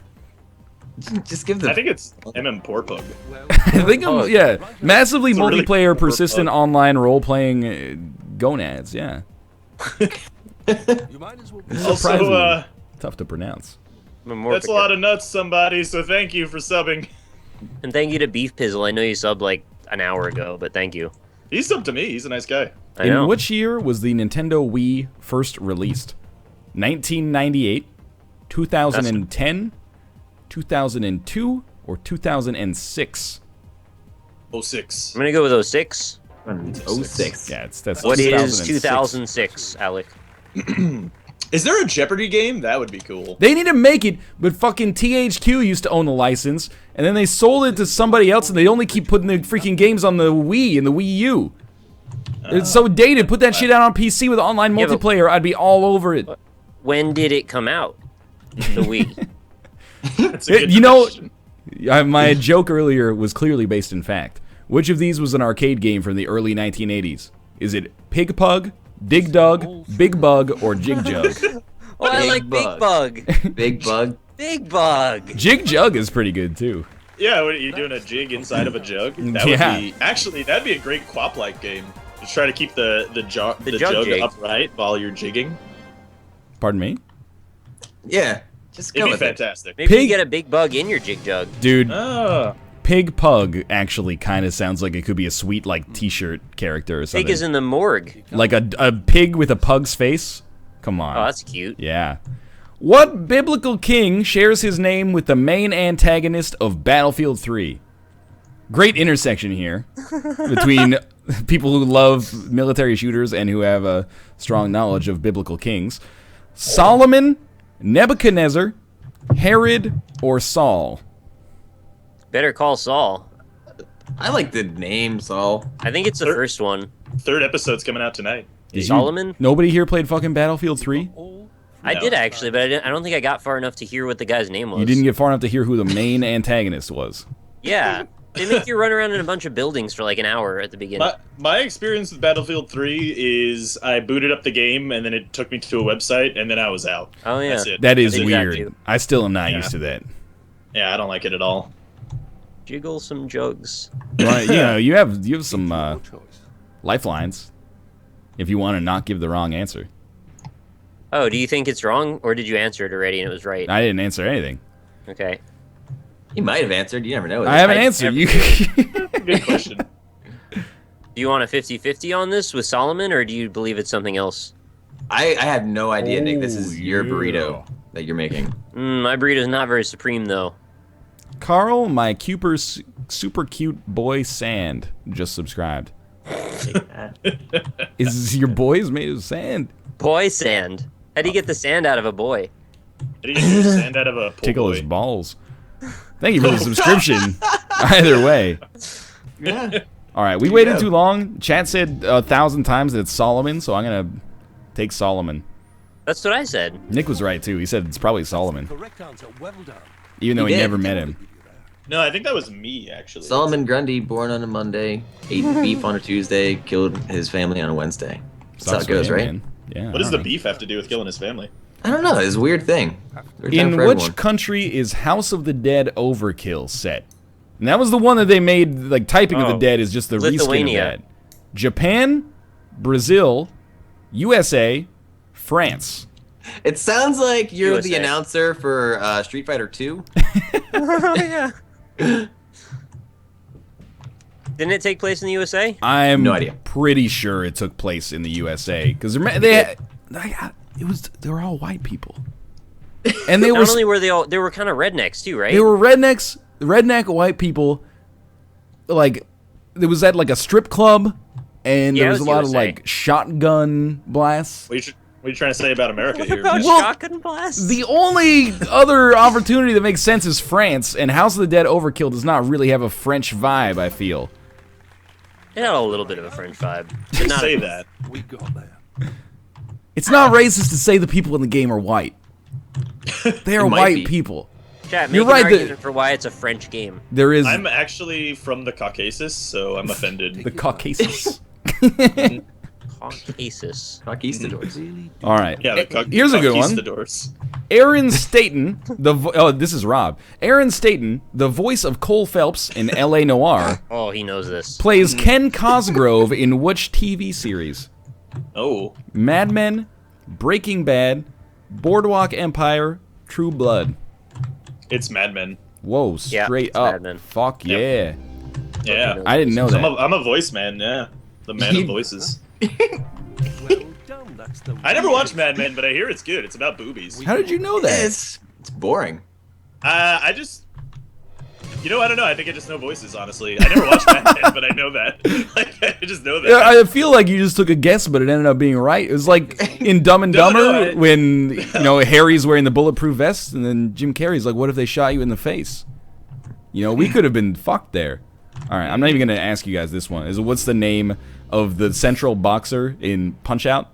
Just give the. I think it's Porpug. I think yeah. Massively It's a really multiplayer, cool persistent book. online role-playing gonads, yeah. You might as well. Surprisingly Also, tough to pronounce. that's a lot of nuts, somebody. So thank you for subbing. And thank you to Beef Pizzle. I know you subbed like an hour ago, but thank you. He subbed to me. He's a nice guy. I know. In which year was the Nintendo Wii first released? 1998, 2010, 2002, or 2006? 06. I'm gonna go with 06. 06. Yeah, that's What is 2006. 2006, Alec? Is there a Jeopardy game? That would be cool. They need to make it, but fucking THQ used to own the license, and then they sold it to somebody else, and they only keep putting the freaking games on the Wii and the Wii U. It's so dated. Put that shit out on PC with online Yeah, but- multiplayer. I'd be all over it. When did it come out? The Wii. That's a good You know, question. my joke earlier was clearly based in fact. Which of these was an arcade game from the early 1980s? Is it Pig Pug, Dig Dug, Big Bug, or Jig Jug? Oh, I Big like Big Bug. Bug. Big Bug. Big Bug. Jig Jug is pretty good too. Yeah, what, are you doing a jig inside of a jug? That Yeah. would be actually that'd be a great quap-like game. Just try to keep the jug jug jig. upright while you're jigging. Pardon me? Yeah. Just go It'd be with it. fantastic. Maybe you Pig- get a big bug in your jig jug. Dude, Oh. Pig Pug actually kind of sounds like it could be a sweet like t-shirt character or something. Pig is in the morgue. Like a pig with a pug's face? Come on. Oh, that's cute. Yeah. What biblical king shares his name with the main antagonist of Battlefield 3? Great intersection here between people who love military shooters and who have a strong knowledge of biblical kings. Solomon, Nebuchadnezzar, Herod, or Saul? Better call Saul. I like the name, Saul. I think it's the Third- first one. Third episode's coming out tonight. Did you- Solomon? Nobody here played fucking Battlefield 3? I No. did actually, but I don't think I got far enough to hear what the guy's name was. You didn't get far enough to hear who the main antagonist was. Yeah. They make you run around in a bunch of buildings for like an hour at the beginning. My experience with Battlefield 3 is I booted up the game and then it took me to a website and then I was out. Oh, yeah. That's it. That is I did that weird. too. I still am not Yeah. used to that. Yeah, I don't like it at all. Jiggle some jugs. Well, you know, you have some Your choice. lifelines if you want to not give the wrong answer. Oh, do you think it's wrong, or did you answer it already and it was right? I didn't answer anything. Okay. You might have answered. You never know. I haven't I answered. You. Good question. Do you want a 50-50 on this with Solomon, or do you believe it's something else? I have no idea, Nick. This is your yeah. burrito that you're making. My burrito's not very supreme, though. Carl, my super cute boy Sand just subscribed. Is your boys made of sand? Boy sand. How do you get the sand out of a boy? How do you get the sand out of a pool Tickle boy? his balls. Thank you for the subscription. Either way. Yeah. All right, we waited too long. Chat said 1,000 times that it's Solomon, so I'm gonna take Solomon. That's what I said. Nick was right too. He said it's probably Solomon, Correct answer. Well done. even though he did. never met him. No, I think that was me, actually. Solomon Grundy, born on a Monday, ate beef on a Tuesday, killed his family on a Wednesday. That's how it goes, right? Man. Yeah. What does all the right. beef have to do with killing his family? I don't know. It's a weird thing. Weird time In for which everyone. country is House of the Dead Overkill set? And that was the one that they made, like, Typing of the Dead is just the reskin of Lithuania. that. Japan, Brazil, USA, France. It sounds like you're the USA. announcer for Street Fighter 2. Yeah. Didn't it take place in the USA? I'm No idea. pretty sure it took place in the USA because they were all white people, and they Not were only were they were kind of rednecks too, right? they were redneck white people. Like there was at like a strip club, and Yeah, there it was a was lot of USA. like shotgun blasts. What are you trying to say about America here? About man? Well, shotgun blasts? The only other opportunity that makes sense is France, and House of the Dead Overkill does not really have a French vibe, I feel. It had a little bit of a French vibe. But not Say that. We got there. It's not racist to say the people in the game are white. They are It might white be. people. Chat, make You're an right, argument for why it's a French game. There is I'm actually from the Caucasus, so I'm offended. the Caucasus. Caucasus. Conquistadors. Really do. All right. Yeah, the Here's a good one. Conquistadors. Aaron Staten, this is Rob. Aaron Staten, the voice of Cole Phelps in L.A. Noire, Oh, he knows this. plays Ken Cosgrove in which TV series? Oh, Mad Men, Breaking Bad, Boardwalk Empire, True Blood. it's Mad Men. Whoa, Yeah, straight it's up. Mad Men. Fuck yeah. Yeah. I didn't know that. I'm a voice man, yeah. The man of voices. Well done. That's the. I never watched Mad Men, but I hear it's good. It's about boobies. How did you know that? It's boring. I just... I don't know. I think I just know voices, honestly. I never watched Mad Men, but I know that. Like, I just know that. Yeah, I feel like you just took a guess, but it ended up being right. It was like in Dumb and No, Dumber no, when Harry's wearing the bulletproof vest, and then Jim Carrey's like, "What if they shot you in the face?" We could have been fucked there. All right, I'm not even gonna ask you guys this one. What's the name of the central boxer in Punch Out?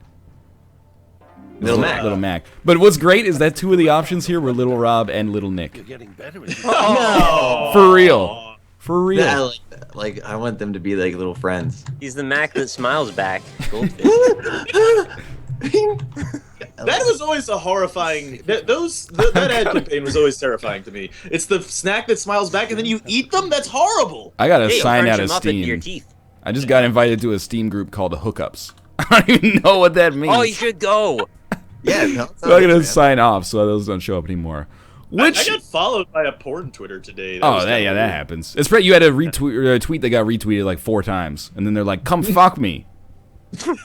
Little Mac. Little Mac. But what's great is that two of the options here were Little Rob and Little Nick. You're getting better. At Oh. For real. For real. Yeah, I like that. Like, I want them to be like little friends. He's the Mac that smiles back. Goldfish. That was always a horrifying... That ad campaign was always terrifying to me. It's the snack that smiles back and then you eat them? That's horrible! I got a Hey, you'll sign crunch out of him up into your Steam. teeth. I just got invited to a Steam group called Hookups. I don't even know what that means. Oh, you should go. Yeah, no, it's So I'm gonna man. sign off so those don't show up anymore. I got followed by a porn Twitter today. Oh, that happens. It's pretty. You had a retweet or a tweet that got retweeted like 4 times, and then they're like, "Come fuck me." Can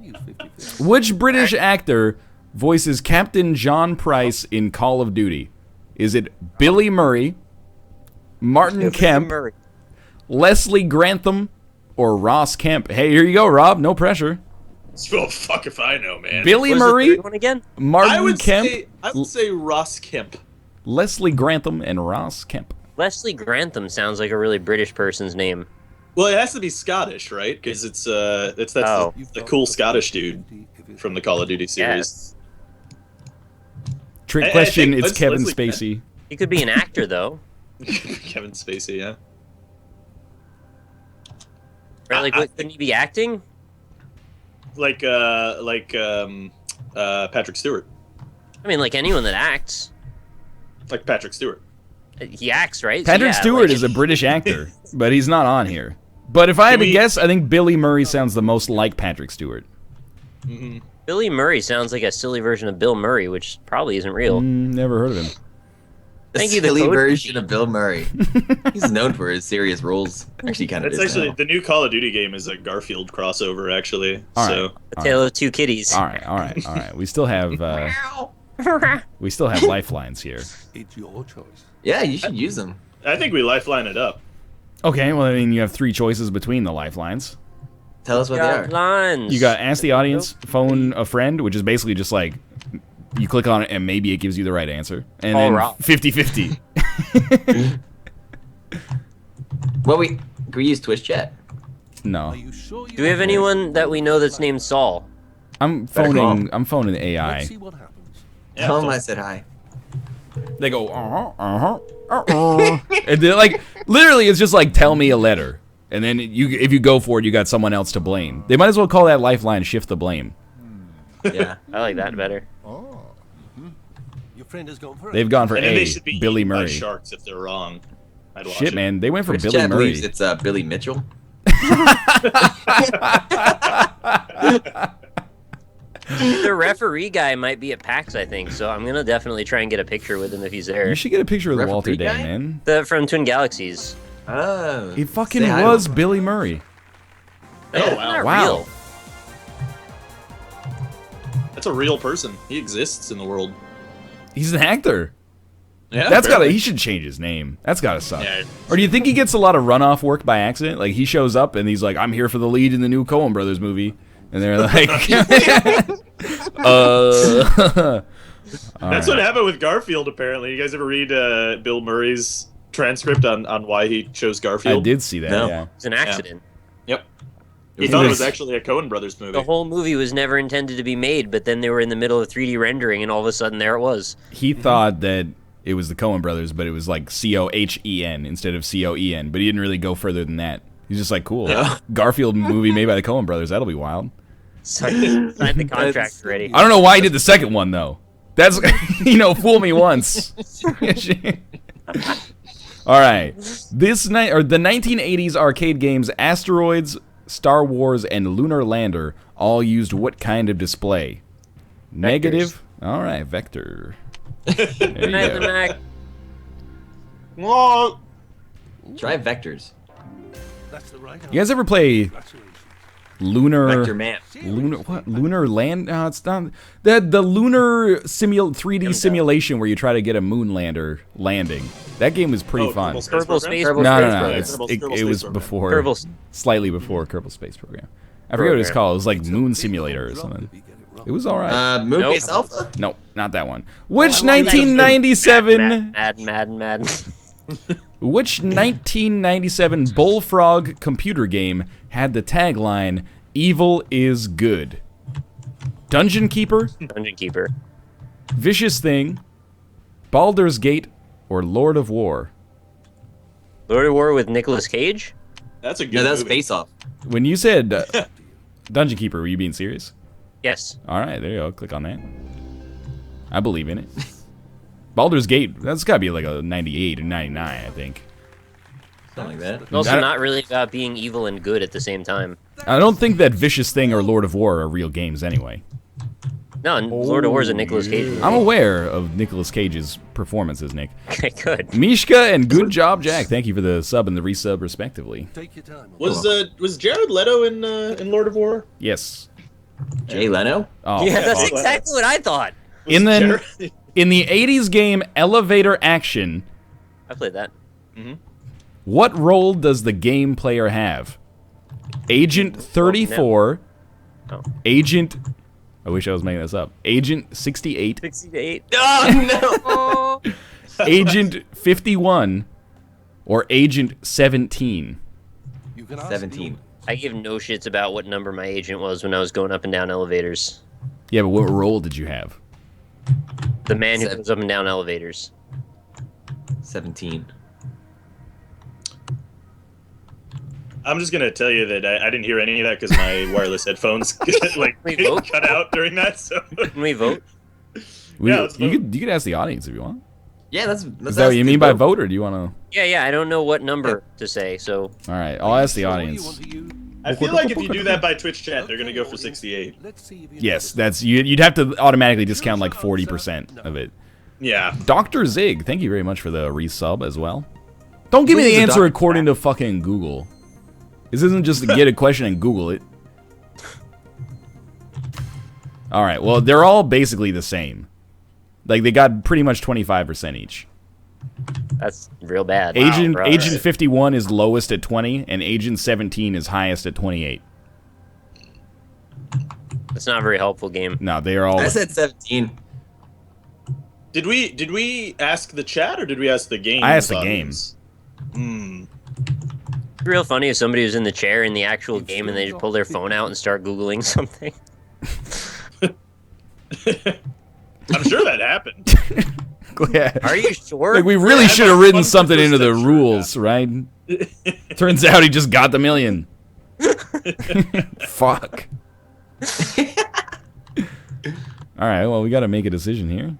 use 50/50. Which British actor voices Captain John Price in Call of Duty? Is it Billy Murray, Martin Kemp, Murray. Leslie Grantham, or Ross Kemp? Hey, here you go, Rob. No pressure. Oh, fuck if I know, man. Billy What was the Murray, third one again? Martin Kemp, I would say Ross Kemp. Leslie Grantham, and Ross Kemp. Leslie Grantham sounds like a really British person's name. Well, it has to be Scottish, right? Because that's Oh. the cool Scottish dude from the Call of Duty series. Yes. Trick I question, think it's Kevin Leslie Kemp. Spacey. He could be an actor, though. Kevin Spacey, yeah. Right? Like, what, couldn't he be acting? Like Patrick Stewart. I mean, like anyone that acts. Like Patrick Stewart. He acts, right? So, Patrick yeah, Stewart like- is a British actor, but he's not on here. But if I had to guess, I think Billy Murray sounds the most like Patrick Stewart. Billy Murray sounds like a silly version of Bill Murray, which probably isn't real. Never heard of him. Thank A you, the silly code version of Bill Murray. He's known for his serious roles. Actually, kind of That's is actually now. the new Call of Duty game is a Garfield crossover, actually. All so right. A Tale of Two Kitties. All right. We still have lifelines here. It's your choice. Yeah, you should use them. I think we lifeline it up. Okay, well, I mean, you have 3 choices between the lifelines. Tell us what they are. Lines. You got ask the audience, phone a friend, which is basically just like you click on it and maybe it gives you the right answer. And then 50-50. Well, can we use Twitch chat? No. Are you sure you Do we have anyone that we know that's named Saul? I'm Better call. phoning the AI. Let's see what happens. Yeah, Tell them I said hi. They go, and they're like, literally, it's just like, tell me a letter. And then if you go for it, you got someone else to blame. They might as well call that lifeline shift the blame. Yeah. I like that better. Your friend has gone for it. They've gone for And then they A, should be Billy eaten by Murray. sharks if they're wrong. I'd watch Shit, it. man, they went for Twitch Billy chat Murray. believes it's Billy Mitchell. The referee guy might be at PAX, I think, so I'm gonna definitely try and get a picture with him if he's there. You should get a picture with Referee Walter Day, guy? man. From Twin Galaxies. Oh. He fucking Say hi to was him. Billy Murray. Oh, wow. Not Wow. real. That's a real person. He exists in the world. He's an actor. Yeah, That's gotta. apparently. He should change his name. That's gotta suck. Yeah. Or do you think he gets a lot of runoff work by accident? Like he shows up and he's like, "I'm here for the lead in the new Coen Brothers movie," and they're like, That's what happened with Garfield, apparently. You guys ever read Bill Murray's transcript on why he chose Garfield? I did see that. No. Yeah. It's an accident. Yep. He thought it was actually a Coen Brothers movie. The whole movie was never intended to be made, but then they were in the middle of 3D rendering, and all of a sudden there it was. He thought that it was the Coen Brothers, but it was like Cohen instead of Coen. But he didn't really go further than that. He's just like, cool. Yeah. Garfield movie made by the Coen Brothers. That'll be wild. Signed the contract already. I don't know why he did the second one though. That's fool me once. All right, the 1980s arcade games Asteroids, Star Wars, and Lunar Lander all used what kind of display? Negative. All right, vector. There you go. Well, Try vectors. That's the right You guys ever play Congratulations. Lunar? Vector man. Lunar land? No, it's not. The lunar 3D simulation where you try to get a moon lander landing. That game was pretty fun. Kerbal Space Kerbal Program. No. Kerbal It was Space Program. before, Kerbal- slightly before Kerbal Space Program. I forget what it's called. It was like Moon Simulator or something. It was all right. Moonbase Alpha? No, not that one. Which 1997? Mad. Which 1997 Bullfrog computer game had the tagline "Evil is good"? Dungeon Keeper, Dungeon Keeper. Vicious Thing, Baldur's Gate, or Lord of War? Lord of War with Nicolas Cage? that's a good No, that was movie. Face Off. When you said Dungeon Keeper, were you being serious? Yes. All right, there you go. Click on that. I believe in it. Baldur's Gate, that's got to be like a 98 or 99, I think. Something like that. It's also not really about being evil and good at the same time. I don't think that Vicious Thing or Lord of War are real games anyway. No, and Lord of War is a Nicolas Cage movie. I'm aware of Nicolas Cage's performances, Nick. Okay, good. Mishka and Good Job Jack, thank you for the sub and the resub respectively. Take your time. Was Jared Leto in Lord of War? Yes. Jay Leno? Oh, Yeah, that's awesome. exactly what I thought. In the Jared- in the 80s game Elevator Action, I played that. what role does the game player have? Agent 34, Oh. Agent I wish I was making this up. Agent 68, 68. Oh, no! Agent 51, or Agent 17? You can ask 17. I give no shits about what number my agent was when I was going up and down elevators. Yeah, but what role did you have? The man who Seven. goes up and down elevators. 17. I'm just gonna tell you that I didn't hear any of that because my wireless headphones like Wait, vote? cut out during that. So Can we vote? Yeah, let's vote. You could ask the audience if you want. Yeah, that's Is that what you mean by vote, or do you want to? Yeah, I don't know what number to say, so... All right, I'll ask the Sure you audience. want to use- I feel like if you do that by Twitch chat, they're gonna go for 68. Let's see if you Yes, that's you'd have to automatically discount like 40% of it. Yeah. Dr. Zig, thank you very much for the resub as well. Don't give me Who's the the answer doctor? according to fucking Google. This isn't just to get a question and Google it. All right, well, they're all basically the same. Like, they got pretty much 25% each. That's real bad. Agent Wow, Agent 51 is lowest at 20, and Agent 17 is highest at 28. It's not a very helpful game. No, they are all. I said 17. Did we ask the chat or did we ask the game? I asked the game. It'd be real funny if somebody was in the chair in the actual game and they just pull their phone out and start Googling something. I'm sure that happened. Yeah. Are you sure? Like, we really should have written something into the rules, right? Turns out he just got the million. Fuck. All right, well, we got to make a decision here.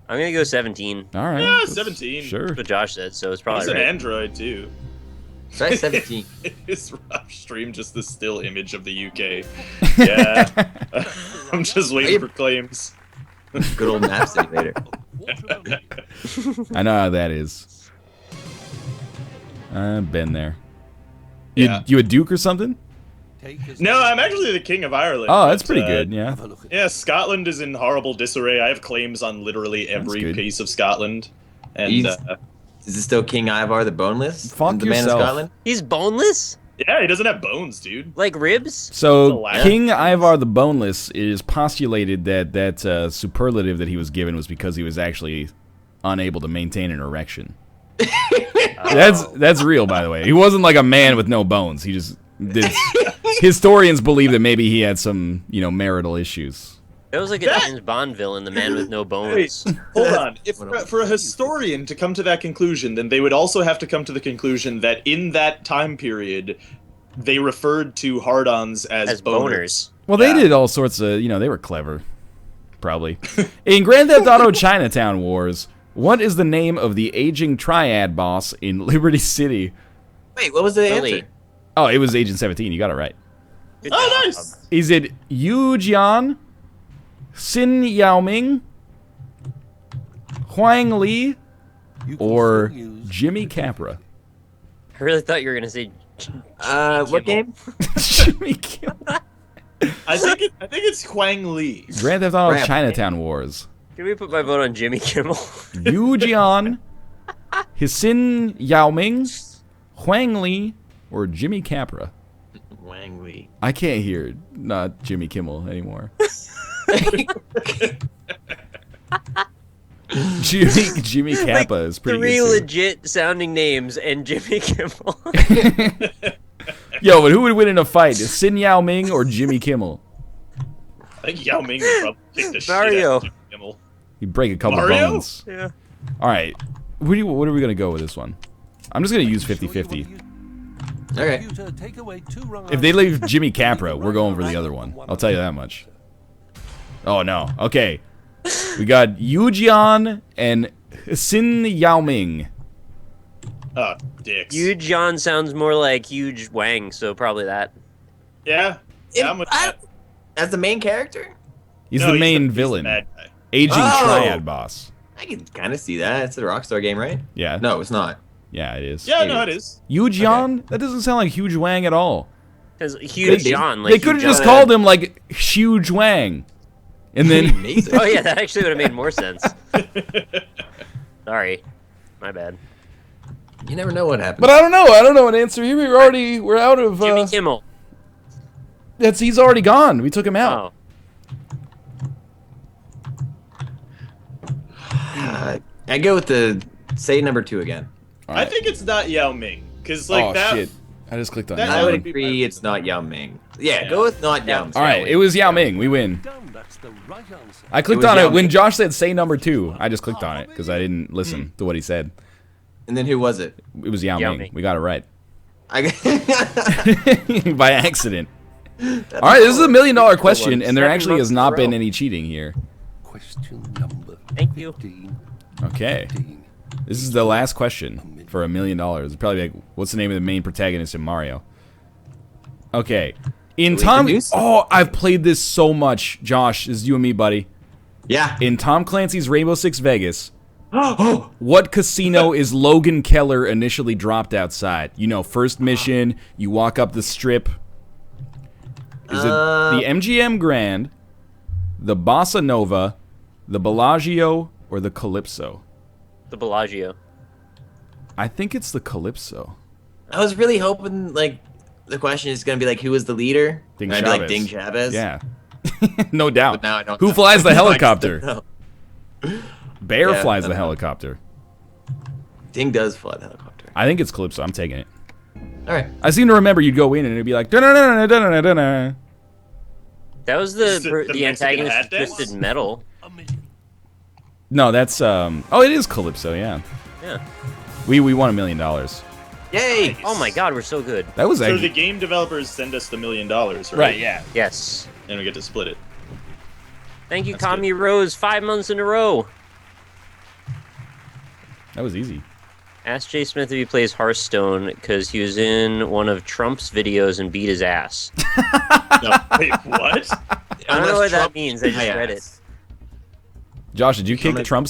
I'm gonna go 17. All right. Yeah, 17. Sure. That's what Josh said, so it's probably He's an right. Android too. Try 17. Is Rob stream just the still image of the UK? Yeah. I'm just waiting for claims. Good old map simulator. I know how that is. I've been there. You a Duke or something? No, I'm actually the King of Ireland. Oh, that's but, pretty good, yeah. Yeah, Scotland is in horrible disarray. I have claims on literally every piece of Scotland. And Is it still King Ivar the Boneless? Fuck the man of yourself. Scotland? He's boneless? yeah, he doesn't have bones, dude. Like ribs? So, Alaska. King Ivar the Boneless is postulated that superlative that he was given was because he was actually unable to maintain an erection. That's real, by the way. He wasn't like a man with no bones. He just did. Historians believe that maybe he had some, marital issues. It was like a James Bond villain, the man with no bones. Wait, hold on. If for a historian to come to that conclusion, then they would also have to come to the conclusion that in that time period, they referred to hard-ons as boners. Well, they did all sorts of, they were clever. Probably. In Grand Theft Auto Chinatown Wars, what is the name of the aging triad boss in Liberty City? Wait, what was the Really? answer? Oh, it was Agent 17. You got it right. Good Oh, job. nice. Is it Yu Jian, Xin Yaoming, Huang Li, or Jimmy Capra? I really thought you were gonna say. What game? Jimmy Capra. I think it's Huang Li. Grand Theft Auto Crap. Chinatown Wars. Can we put my vote on Jimmy Kimmel? Yu Jian, Xin Yaoming, Huang Li, or Jimmy Capra? Wang Li. I can't hear not Jimmy Kimmel anymore. Jimmy Kappa is pretty Three good. legit sounding names and Jimmy Kimmel. Yo, but who would win in a fight? Xin Yao Ming or Jimmy Kimmel? I think Yao Ming would probably kick the Mario. shit out of Kimmel. He'd break a couple Mario? bones. Yeah. All right. What are we going to go with this one? I'm just going to use 50-50. Okay. If they leave Jimmy Capra, we're going for the other one. I'll tell you that much. Oh, no. Okay. We got Yu Jian and Xin Yao Ming. Oh, dicks. Yu John sounds more like Huge Wang, so probably that. Yeah. Yeah, I'm with that. As the main character? He's No, the main he's the villain. bad guy. Aging Oh! Triad boss. I can kind of see that. It's a Rockstar game, right? Yeah. No, it's not. Yeah, it is. Yeah, no, it is. Yu Jian? That doesn't sound like Huge Wang at all. Because Huge They- John, like They could have Hugh just John- called him like Huge Wang. And then Amazing. Oh yeah, that actually would have made more sense. Sorry, my bad. You never know what happens. But I don't know. I don't know an answer here. We're out of Jimmy Kimmel. he's already gone. We took him out. Oh, I go with say number 2 again. All I right. think it's not Yao Ming. Because, like, Oh that. shit. I just clicked on that that. I would would be agree my it's not Yao Ming. Yeah, Yeah. go with not Yao Ming. All right, it was Yao Ming. We win. That's the right answer. I clicked was on Yao it when Ming. Josh said say number 2. I just clicked on it because I didn't listen to what he said. And then who was it? It was Yao, Yao Ming. Ming. We got it right I by accident. All right, this is a $1 million question, and there Seven actually has months in a not been row. any cheating here. Question number Thank you. 15. Okay, 15. this is the last question for $1 million. It'd probably be like, what's the name of the main protagonist in Mario? Okay, in we Tom. introduce- Oh, I've played this so much, Josh. This is you and me, buddy. Yeah. In Tom Clancy's Rainbow Six Vegas, Oh, what casino is Logan Keller initially dropped outside? First mission, you walk up the strip. Is it the MGM Grand, the Bossa Nova, the Bellagio, or the Calypso? The Bellagio. I think it's the Calypso. I was really hoping like the question is gonna be like who was the leader? Ding And I'd be like Chavez. Ding Chavez. Yeah. No doubt. But now I don't Who know. flies the Now I just helicopter? don't know. Bear Yeah, flies I the don't know. helicopter. Ding does fly the helicopter. I think it's Calypso. I'm taking it. All right. I seem to remember you'd go in and it'd be like, "Dun-dun-dun-dun-dun-dun-dun." That was The the Mexican antagonist hat of dance? Twisted Metal. A million. No, that's oh, it is Calypso. Yeah, Yeah. we won $1 million. Yay! Oh my God, we're so good. That was So actually the game developers send us the $1 million, right? Yeah. Yes. And we get to split it. Thank you, That's Kami Rose. 5 months in a row. That was easy. Ask Jay Smith if he plays Hearthstone because he was in one of Trump's videos and beat his ass. No, wait, what? I don't know what that means. I just read it. Josh, did you kick Comment. Trump's